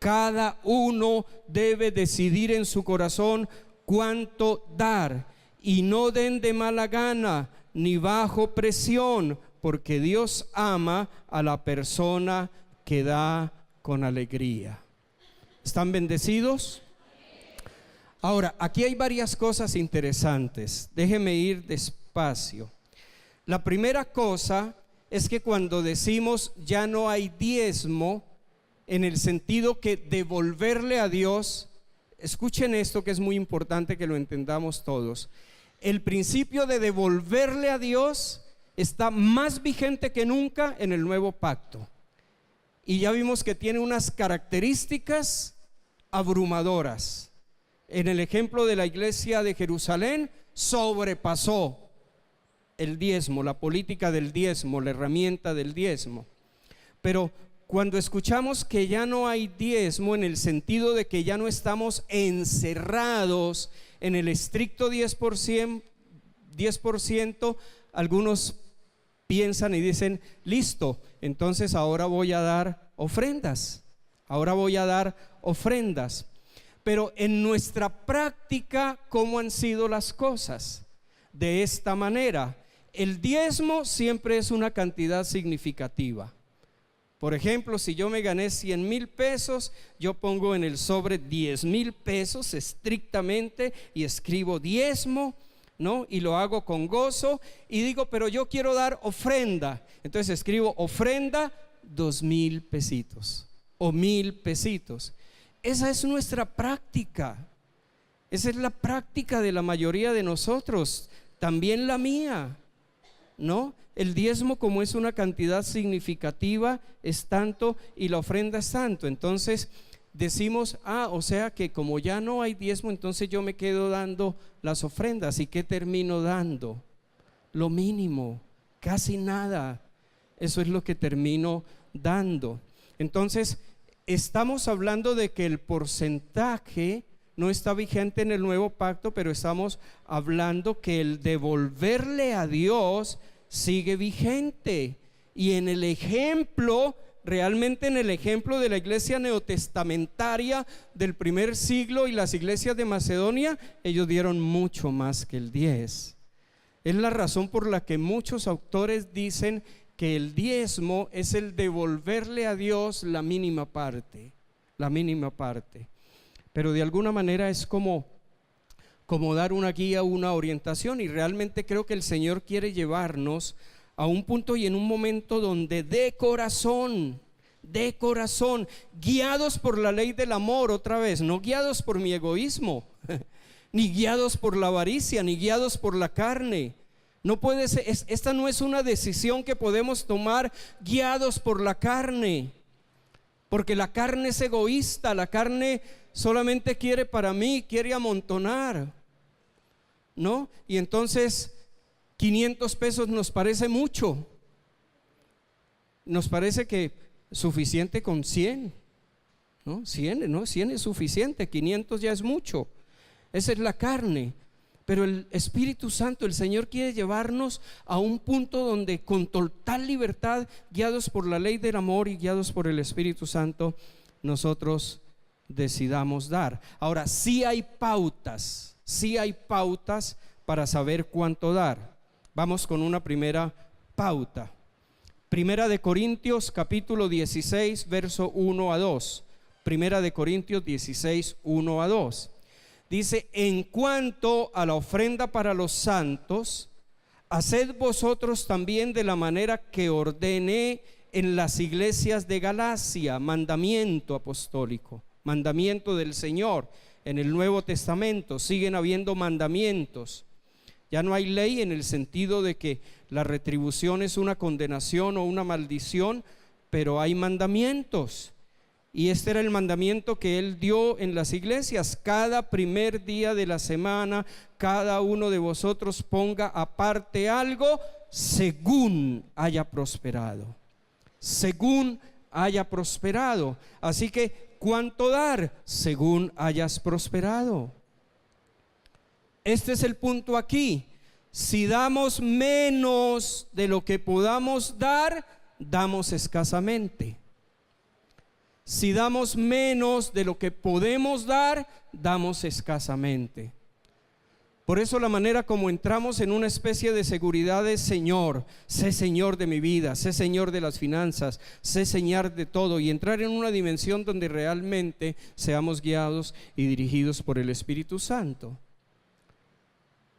Cada uno debe decidir en su corazón cuánto dar, y no den de mala gana ni bajo presión, porque Dios ama a la persona que da con alegría. ¿Están bendecidos? Ahora, aquí hay varias cosas interesantes. Déjeme ir despacio. La primera cosa es que cuando decimos ya no hay diezmo, en el sentido que devolverle a Dios, escuchen esto que es muy importante que lo entendamos todos. El principio de devolverle a Dios está más vigente que nunca en el nuevo pacto. Y ya vimos que tiene unas características abrumadoras. En el ejemplo de la iglesia de Jerusalén, sobrepasó el diezmo, la política del diezmo, la herramienta del diezmo. Pero cuando escuchamos que ya no hay diezmo, en el sentido de que ya no estamos encerrados en el estricto 10%, algunos piensan y dicen, listo, entonces ahora voy a dar ofrendas. Pero en nuestra práctica, ¿cómo han sido las cosas? De esta manera, el diezmo siempre es una cantidad significativa. Por ejemplo, si yo me gané 100,000 pesos, yo pongo en el sobre 10,000 pesos estrictamente y escribo diezmo, ¿no? Y lo hago con gozo y digo, pero yo quiero dar ofrenda. Entonces escribo ofrenda 2,000 pesitos o 1,000 pesitos. Esa es nuestra práctica. Esa es la práctica de la mayoría de nosotros, también la mía, ¿no? El diezmo, como es una cantidad significativa, es tanto, y la ofrenda es tanto. Entonces decimos, o sea que como ya no hay diezmo, entonces yo me quedo dando las ofrendas. ¿Y qué termino dando? Lo mínimo, casi nada. Eso es lo que termino dando. Entonces estamos hablando de que el porcentaje no está vigente en el nuevo pacto, pero estamos hablando que el devolverle a Dios sigue vigente. Y en el ejemplo, realmente en el ejemplo de la iglesia neotestamentaria del primer siglo y las iglesias de Macedonia, ellos dieron mucho más que el 10. Es la razón por la que muchos autores dicen que el diezmo es el devolverle a Dios la mínima parte. Pero de alguna manera es como dar una guía, una orientación, y realmente creo que el Señor quiere llevarnos a un punto y en un momento donde de corazón, guiados por la ley del amor, otra vez, no guiados por mi egoísmo, ni guiados por la avaricia, ni guiados por la carne. No puede ser, esta no es una decisión que podemos tomar guiados por la carne, porque la carne es egoísta, la carne solamente quiere para mí, quiere amontonar, ¿no? Y entonces 500 pesos nos parece mucho, nos parece que suficiente con 100, ¿no? 100 es suficiente, 500 ya es mucho. Esa es la carne. Pero el Espíritu Santo, el Señor quiere llevarnos a un punto donde con total libertad, guiados por la ley del amor y guiados por el Espíritu Santo, nosotros decidamos dar. Ahora, sí hay pautas para saber cuánto dar. Vamos con una primera pauta. Primera de Corintios capítulo 16, verso 1 a 2. Primera de Corintios 16, 1 a 2. Dice, en cuanto a la ofrenda para los santos, haced vosotros también de la manera que ordené en las iglesias de Galacia. Mandamiento apostólico, mandamiento del Señor. En el Nuevo Testamento siguen habiendo mandamientos. Ya no hay ley en el sentido de que la retribución es una condenación o una maldición, pero hay mandamientos. Y este era el mandamiento que Él dio en las iglesias: cada primer día de la semana, cada uno de vosotros ponga aparte algo según haya prosperado. Según haya prosperado. Así que, ¿cuánto dar? Según hayas prosperado. Este es el punto aquí. Si damos menos de lo que podamos dar, damos escasamente. Si damos menos de lo que podemos dar, damos escasamente. Por eso la manera como entramos en una especie de seguridad es: Señor, sé Señor de mi vida, sé Señor de las finanzas, sé Señor de todo, y entrar en una dimensión donde realmente seamos guiados y dirigidos por el Espíritu Santo.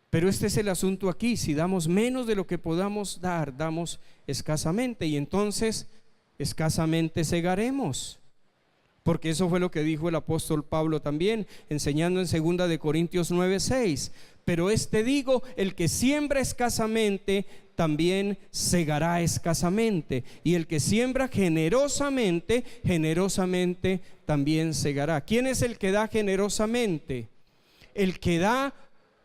Pero este es el asunto aquí: si damos menos de lo que podamos dar, damos escasamente, y entonces escasamente segaremos. Porque eso fue lo que dijo el apóstol Pablo también, enseñando en 2 de Corintios 9:6. Pero digo, el que siembra escasamente, también segará escasamente. Y el que siembra generosamente, generosamente también segará. ¿Quién es el que da generosamente? El que da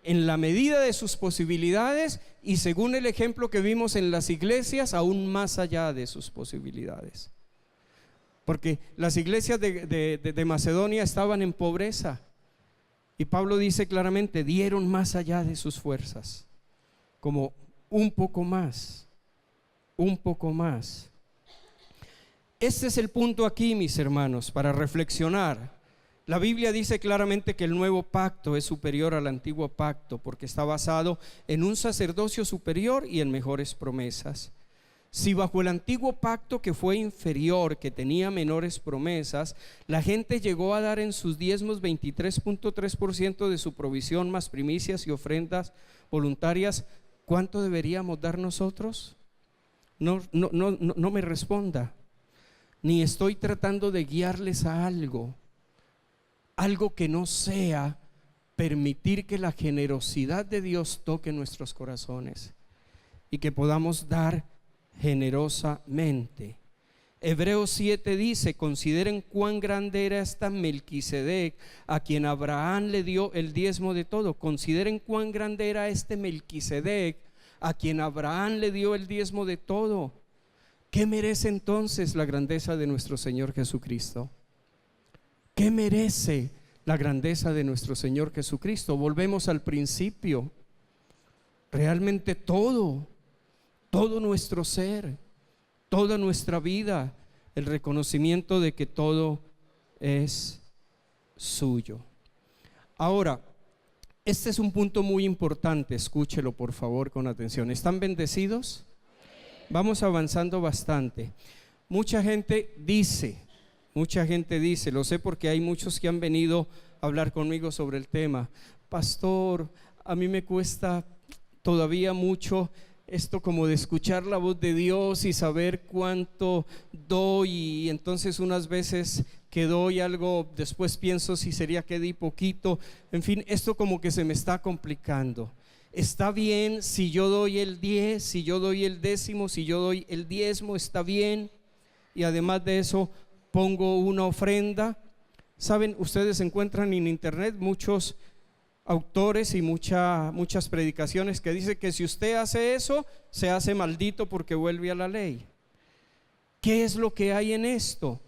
en la medida de sus posibilidades, y según el ejemplo que vimos en las iglesias, aún más allá de sus posibilidades. Porque las iglesias de Macedonia estaban en pobreza, y Pablo dice claramente: dieron más allá de sus fuerzas, como un poco más, un poco más. Este es el punto aquí, mis hermanos, para reflexionar. La Biblia dice claramente que el nuevo pacto es superior al antiguo pacto, porque está basado en un sacerdocio superior y en mejores promesas. Si bajo el antiguo pacto, que fue inferior, que tenía menores promesas, la gente llegó a dar en sus diezmos 23.3% de su provisión, más primicias y ofrendas voluntarias, ¿cuánto deberíamos dar nosotros? No me responda. Ni estoy tratando de guiarles a algo que no sea permitir que la generosidad de Dios toque nuestros corazones y que podamos dar generosamente. Hebreos 7 dice: consideren cuán grande era esta Melquisedec, a quien Abraham le dio el diezmo de todo. Consideren cuán grande era este Melquisedec, a quien Abraham le dio el diezmo de todo. ¿Qué merece entonces la grandeza de nuestro Señor Jesucristo? ¿Qué merece la grandeza de nuestro Señor Jesucristo? Volvemos al principio. Realmente todo nuestro ser, toda nuestra vida, el reconocimiento de que todo es suyo. Ahora, este es un punto muy importante, escúchelo por favor con atención. ¿Están bendecidos? Vamos avanzando bastante. Mucha gente dice, lo sé porque hay muchos que han venido a hablar conmigo sobre el tema: pastor, a mí me cuesta todavía mucho esto como de escuchar la voz de Dios y saber cuánto doy, y entonces unas veces que doy algo, después pienso si sería que di poquito. En fin, esto como que se me está complicando. Está bien si yo doy el 10, si yo doy el décimo, si yo doy el diezmo, está bien, y además de eso pongo una ofrenda. Saben, ustedes encuentran en internet muchos autores y muchas predicaciones que dicen que si usted hace eso, se hace maldito porque vuelve a la ley. ¿Qué es lo que hay en esto?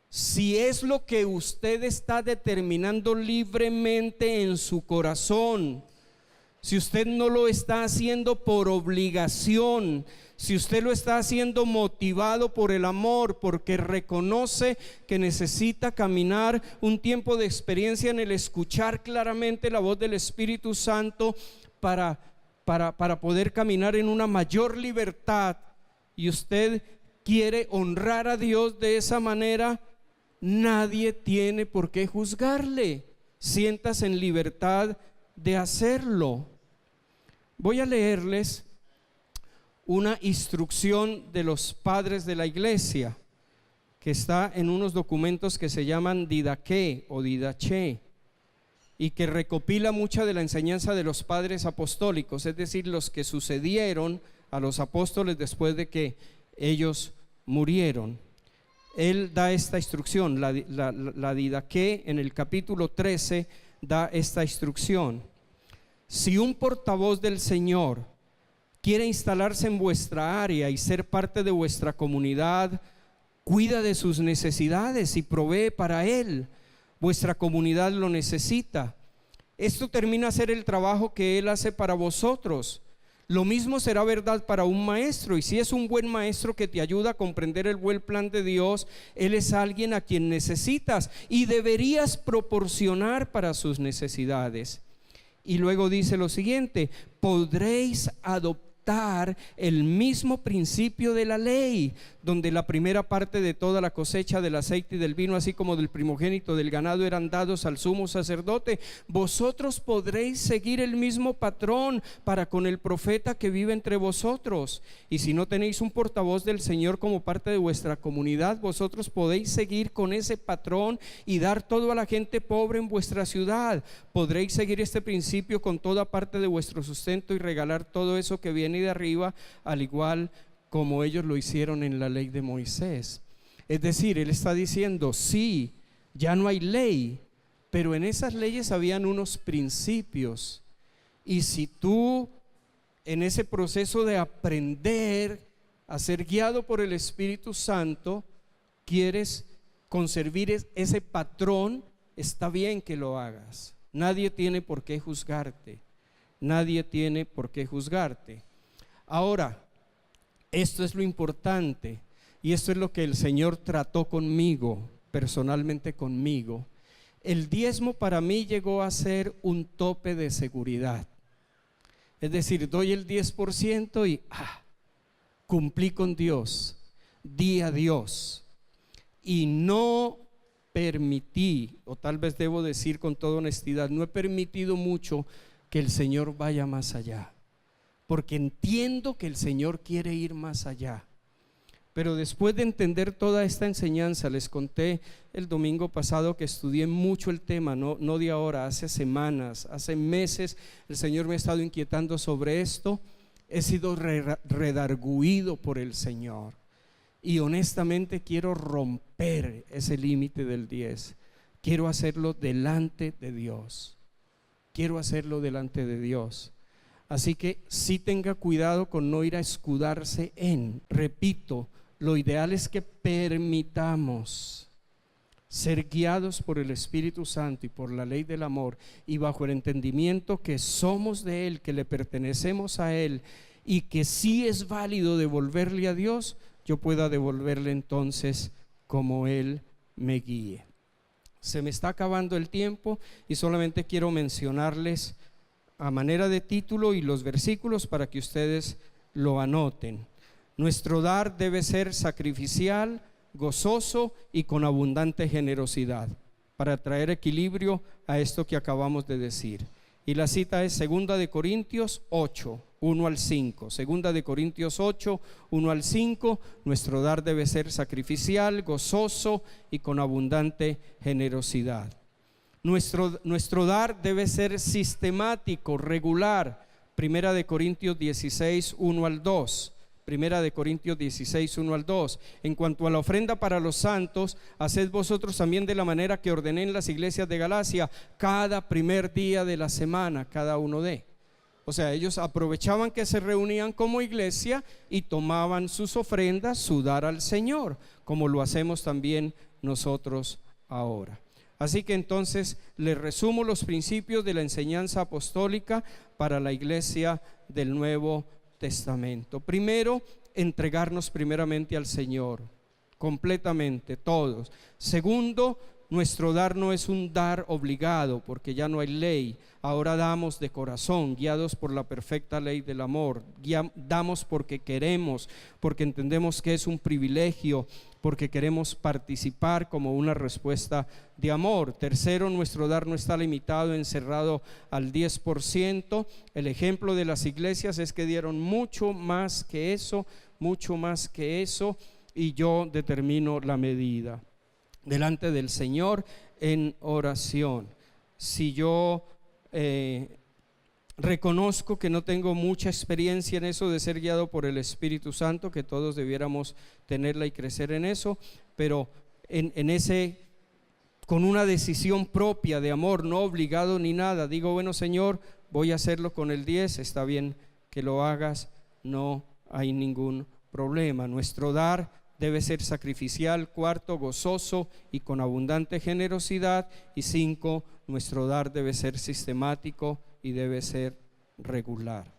Si es lo que usted está determinando libremente en su corazón, si usted no lo está haciendo por obligación, si usted lo está haciendo motivado por el amor, porque reconoce que necesita caminar un tiempo de experiencia en el escuchar claramente la voz del Espíritu Santo para poder caminar en una mayor libertad, y usted quiere honrar a Dios de esa manera, nadie tiene por qué juzgarle. Siéntase en libertad de hacerlo. Voy a leerles una instrucción de los padres de la iglesia que está en unos documentos que se llaman Didaché o Didaché, y que recopila mucha de la enseñanza de los padres apostólicos, es decir, los que sucedieron a los apóstoles después de que ellos murieron. Él da esta instrucción, la Didaché, en el capítulo 13 da esta instrucción: si un portavoz del Señor quiere instalarse en vuestra área y ser parte de vuestra comunidad, cuida de sus necesidades y provee para él. Vuestra comunidad lo necesita. Esto termina a ser el trabajo que él hace para vosotros. Lo mismo será verdad para un maestro, y si es un buen maestro que te ayuda a comprender el buen plan de Dios, él es alguien a quien necesitas y deberías proporcionar para sus necesidades. Y luego dice lo siguiente: podréis adoptar el mismo principio de la ley, donde la primera parte de toda la cosecha del aceite y del vino, así como del primogénito del ganado, eran dados al sumo sacerdote. Vosotros podréis seguir el mismo patrón para con el profeta que vive entre vosotros. Y si no tenéis un portavoz del Señor como parte de vuestra comunidad, vosotros podéis seguir con ese patrón y dar todo a la gente pobre en vuestra ciudad. Podréis seguir este principio con toda parte de vuestro sustento y regalar todo eso que viene de arriba, al igual como ellos lo hicieron en la ley de Moisés. Es decir, él está diciendo, sí, ya no hay ley, pero en esas leyes habían unos principios, y si tú en ese proceso de aprender a ser guiado por el Espíritu Santo quieres conservar ese patrón, está bien que lo hagas. Nadie tiene por qué juzgarte. Nadie tiene por qué juzgarte. Ahora, esto es lo importante, y esto es lo que el Señor trató conmigo, personalmente conmigo. El diezmo para mí llegó a ser un tope de seguridad. Es decir, doy el 10% y cumplí con Dios, di a Dios, y no permití, o tal vez debo decir con toda honestidad, no he permitido mucho que el Señor vaya más allá, porque entiendo que el Señor quiere ir más allá. Pero después de entender toda esta enseñanza, les conté el domingo pasado que estudié mucho el tema, no de ahora, hace semanas, hace meses el Señor me ha estado inquietando sobre esto. He sido redarguido por el Señor, y honestamente quiero romper ese límite del 10. Quiero hacerlo delante de Dios. Quiero hacerlo delante de Dios. Así que sí tenga cuidado con no ir a escudarse en, repito, lo ideal es que permitamos ser guiados por el Espíritu Santo y por la ley del amor, y bajo el entendimiento que somos de Él, que le pertenecemos a Él, y que sí es válido devolverle a Dios, yo pueda devolverle entonces como Él me guíe. Se me está acabando el tiempo y solamente quiero mencionarles a manera de título y los versículos para que ustedes lo anoten. Nuestro dar debe ser sacrificial, gozoso y con abundante generosidad, para traer equilibrio a esto que acabamos de decir. Y la cita es 2 de Corintios 8, 1 al 5. 2 de Corintios 8, 1 al 5. Nuestro dar debe ser sacrificial, gozoso y con abundante generosidad. Nuestro dar debe ser sistemático, regular. 1 de Corintios 16, 1 al 2. 1 de Corintios 16, 1 al 2. En cuanto a la ofrenda para los santos, haced vosotros también de la manera que ordené en las iglesias de Galacia, cada primer día de la semana, cada uno de. O sea, ellos aprovechaban que se reunían como iglesia y tomaban sus ofrendas, su dar al Señor, como lo hacemos también nosotros ahora. Así que entonces les resumo los principios de la enseñanza apostólica para la iglesia del Nuevo Testamento. Primero, entregarnos primeramente al Señor, completamente, todos. Segundo, nuestro dar no es un dar obligado, porque ya no hay ley. Ahora damos de corazón, guiados por la perfecta ley del amor. Damos porque queremos, porque entendemos que es un privilegio, porque queremos participar como una respuesta de amor. Tercero, nuestro dar no está limitado, encerrado al 10%. El ejemplo de las iglesias es que dieron mucho más que eso, y yo determino la medida delante del Señor en oración. Si yo reconozco que no tengo mucha experiencia en eso de ser guiado por el Espíritu Santo, que todos debiéramos tenerla y crecer en eso, pero en ese, con una decisión propia de amor, no obligado ni nada, digo, bueno, Señor, voy a hacerlo con el 10, está bien que lo hagas, no hay ningún problema. Nuestro dar debe ser sacrificial. Cuarto, gozoso y con abundante generosidad. Y 5, nuestro dar debe ser sistemático y debe ser regular.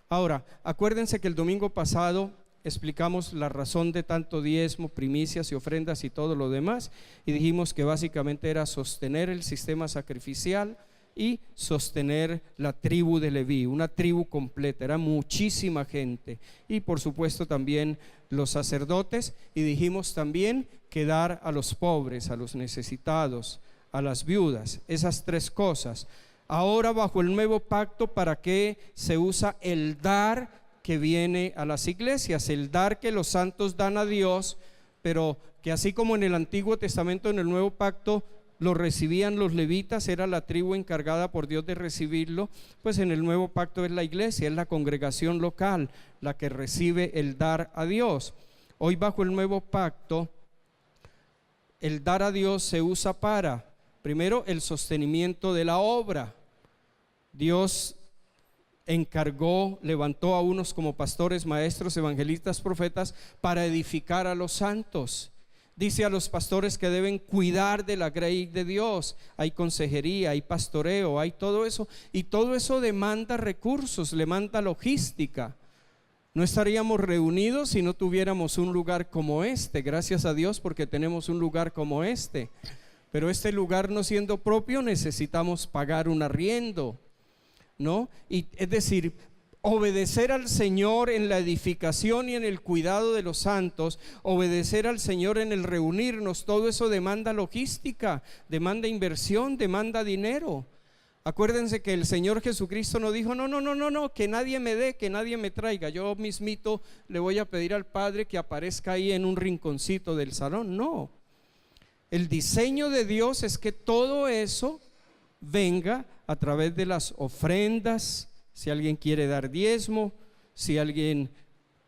Ahora, acuérdense que el domingo pasado explicamos la razón de tanto diezmo, primicias y ofrendas y todo lo demás, y dijimos que básicamente era sostener el sistema sacrificial y sostener la tribu de Leví, una tribu completa, era muchísima gente, y por supuesto también los sacerdotes, y dijimos también que dar a los pobres, a los necesitados, a las viudas, esas tres cosas. Ahora, bajo el nuevo pacto, ¿para qué se usa el dar que viene a las iglesias? El dar que los santos dan a Dios, pero que así como en el Antiguo Testamento, en el nuevo pacto lo recibían los levitas, era la tribu encargada por Dios de recibirlo, pues en el nuevo pacto es la iglesia, es la congregación local la que recibe el dar a Dios. Hoy, bajo el nuevo pacto, el dar a Dios se usa para, primero, el sostenimiento de la obra. Dios encargó, levantó a unos como pastores, maestros, evangelistas, profetas, para edificar a los santos. Dice a los pastores que deben cuidar de la grey de Dios. Hay consejería, hay pastoreo, hay todo eso, y todo eso demanda recursos, demanda logística. No estaríamos reunidos si no tuviéramos un lugar como este. Gracias a Dios porque tenemos un lugar como este, pero este lugar no siendo propio necesitamos pagar un arriendo, ¿no? Y es decir, obedecer al Señor en la edificación y en el cuidado de los santos, obedecer al Señor en el reunirnos, todo eso demanda logística, demanda inversión, demanda dinero. Acuérdense que el Señor Jesucristo no dijo: no, que nadie me dé, que nadie me traiga, yo mismito le voy a pedir al Padre que aparezca ahí en un rinconcito del salón. No, el diseño de Dios es que todo eso venga a través de las ofrendas. Si alguien quiere dar diezmo, si alguien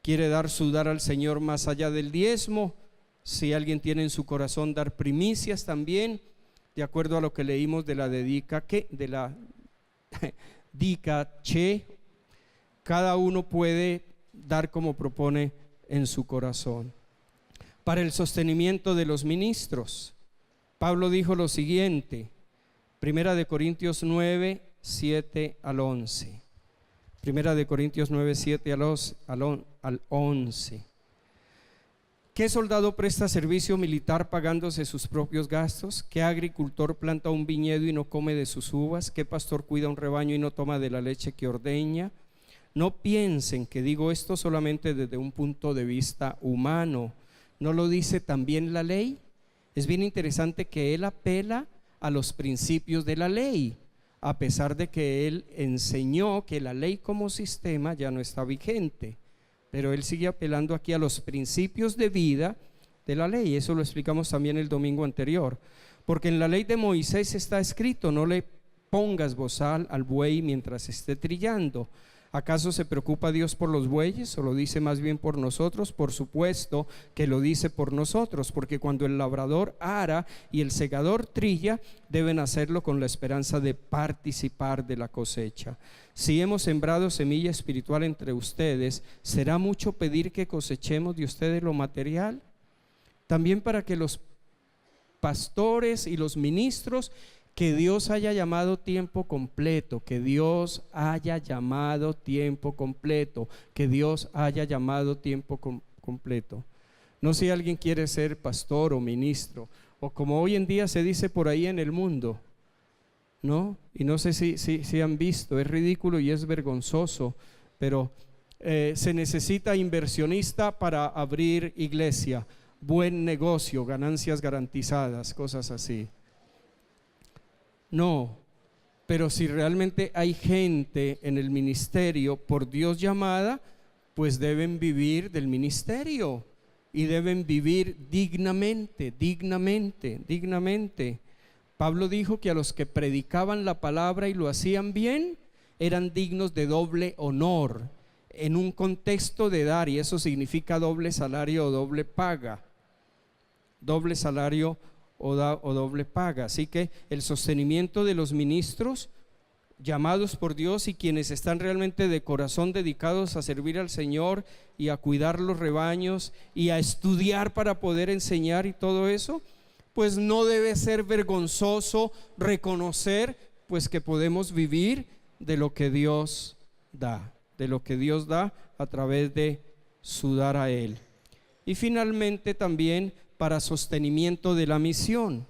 quiere dar su dar al Señor más allá del diezmo, si alguien tiene en su corazón dar primicias también, de acuerdo a lo que leímos de la dicache, cada uno puede dar como propone en su corazón. Para el sostenimiento de los ministros, Pablo dijo lo siguiente, Primera de Corintios 9, 7 al 11. Primera de Corintios 9, 7 al 11. ¿Qué soldado presta servicio militar pagándose sus propios gastos? ¿Qué agricultor planta un viñedo y no come de sus uvas? ¿Qué pastor cuida un rebaño y no toma de la leche que ordeña? No piensen que digo esto solamente desde un punto de vista humano. ¿No lo dice también la ley? Es bien interesante que él apela a los principios de la ley, a pesar de que él enseñó que la ley como sistema ya no está vigente, pero él sigue apelando aquí a los principios de vida de la ley. Eso lo explicamos también el domingo anterior, porque en la ley de Moisés está escrito: no le pongas bozal al buey mientras esté trillando. ¿Acaso se preocupa Dios por los bueyes o lo dice más bien por nosotros? Por supuesto que lo dice por nosotros, porque cuando el labrador ara y el segador trilla, deben hacerlo con la esperanza de participar de la cosecha. Si hemos sembrado semilla espiritual entre ustedes, ¿será mucho pedir que cosechemos de ustedes lo material? También para que los pastores y los ministros que Dios haya llamado tiempo completo, que Dios haya llamado tiempo completo, que Dios haya llamado tiempo completo. No sé si alguien quiere ser pastor o ministro, o como hoy en día se dice por ahí en el mundo, ¿no? Y no sé si han visto, es ridículo y es vergonzoso, pero se necesita inversionista para abrir iglesia, buen negocio, ganancias garantizadas, cosas así. No, pero si realmente hay gente en el ministerio por Dios llamada, pues deben vivir del ministerio y deben vivir dignamente. Pablo dijo que a los que predicaban la palabra y lo hacían bien, eran dignos de doble honor, en un contexto de dar, y eso significa doble salario o doble paga, doble salario o doble paga. Así que el sostenimiento de los ministros llamados por Dios y quienes están realmente de corazón dedicados a servir al Señor y a cuidar los rebaños y a estudiar para poder enseñar y todo eso, pues no debe ser vergonzoso reconocer pues que podemos vivir de lo que Dios da, de lo que Dios da a través de su dar a Él. Y finalmente también para sostenimiento de la misión.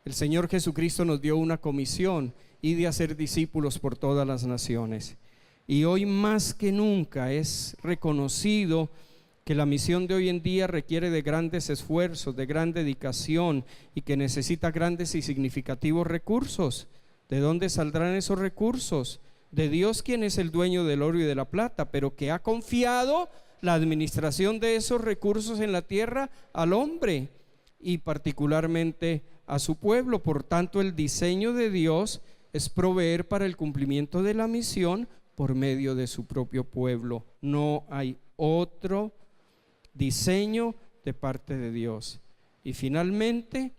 El Señor Jesucristo nos dio una comisión, y de hacer discípulos por todas las naciones. Y hoy más que nunca es reconocido que la misión de hoy en día requiere de grandes esfuerzos, de gran dedicación, y que necesita grandes y significativos recursos. ¿De dónde saldrán esos recursos? De Dios, quien es el dueño del oro y de la plata, pero que ha confiado la administración de esos recursos en la tierra al hombre y particularmente a su pueblo. Por tanto, el diseño de Dios es proveer para el cumplimiento de la misión por medio de su propio pueblo. No hay otro diseño de parte de Dios. Y finalmente,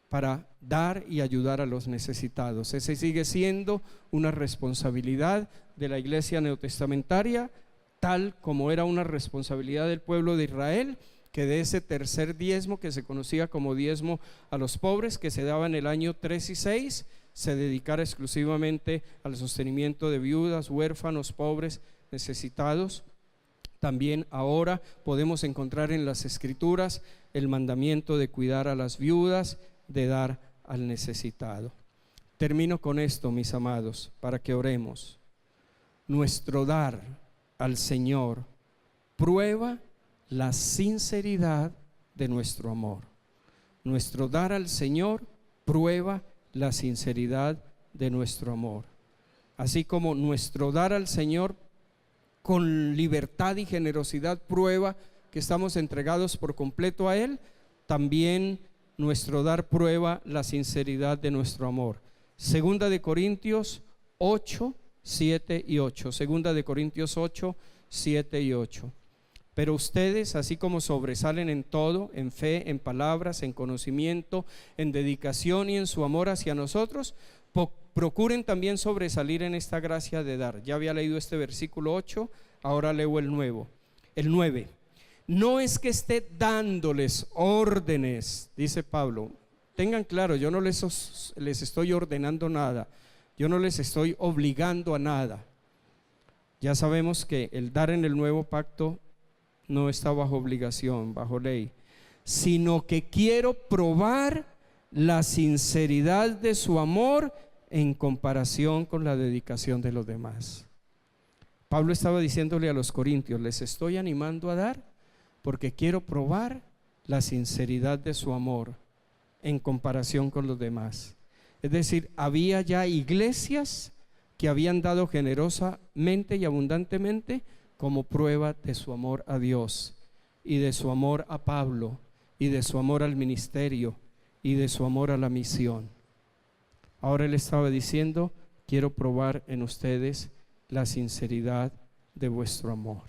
para dar y ayudar a los necesitados. Ese sigue siendo una responsabilidad de la iglesia neotestamentaria, tal como era una responsabilidad del pueblo de Israel, que de ese tercer diezmo, que se conocía como diezmo a los pobres, que se daba en el año 3 y 6, se dedicara exclusivamente al sostenimiento de viudas, huérfanos, pobres, necesitados. También ahora podemos encontrar en las Escrituras el mandamiento de cuidar a las viudas, de dar al necesitado. Termino con esto, mis amados, para que oremos. Nuestro dar al Señor prueba la sinceridad de nuestro amor. Nuestro dar al Señor prueba la sinceridad de nuestro amor. Así como nuestro dar al Señor con libertad y generosidad prueba que estamos entregados por completo a Él, también nuestro dar prueba la sinceridad de nuestro amor. Segunda de Corintios 8, 7 y 8. Segunda de Corintios 8, 7 y 8. Pero ustedes, así como sobresalen en todo, en fe, en palabras, en conocimiento, en dedicación y en su amor hacia nosotros, procuren también sobresalir en esta gracia de dar. Ya había leído este versículo 8, ahora leo el 9. No es que esté dándoles órdenes, dice Pablo. Tengan claro, yo no les estoy ordenando nada, yo no les estoy obligando a nada. Ya sabemos que el dar en el nuevo pacto no está bajo obligación, bajo ley, sino que quiero probar la sinceridad de su amor en comparación con la dedicación de los demás. Pablo estaba diciéndole a los corintios: les estoy animando a dar porque quiero probar la sinceridad de su amor en comparación con los demás. Es decir, había ya iglesias que habían dado generosamente y abundantemente como prueba de su amor a Dios y de su amor a Pablo y de su amor al ministerio y de su amor a la misión. Ahora él estaba diciendo: quiero probar en ustedes la sinceridad de vuestro amor.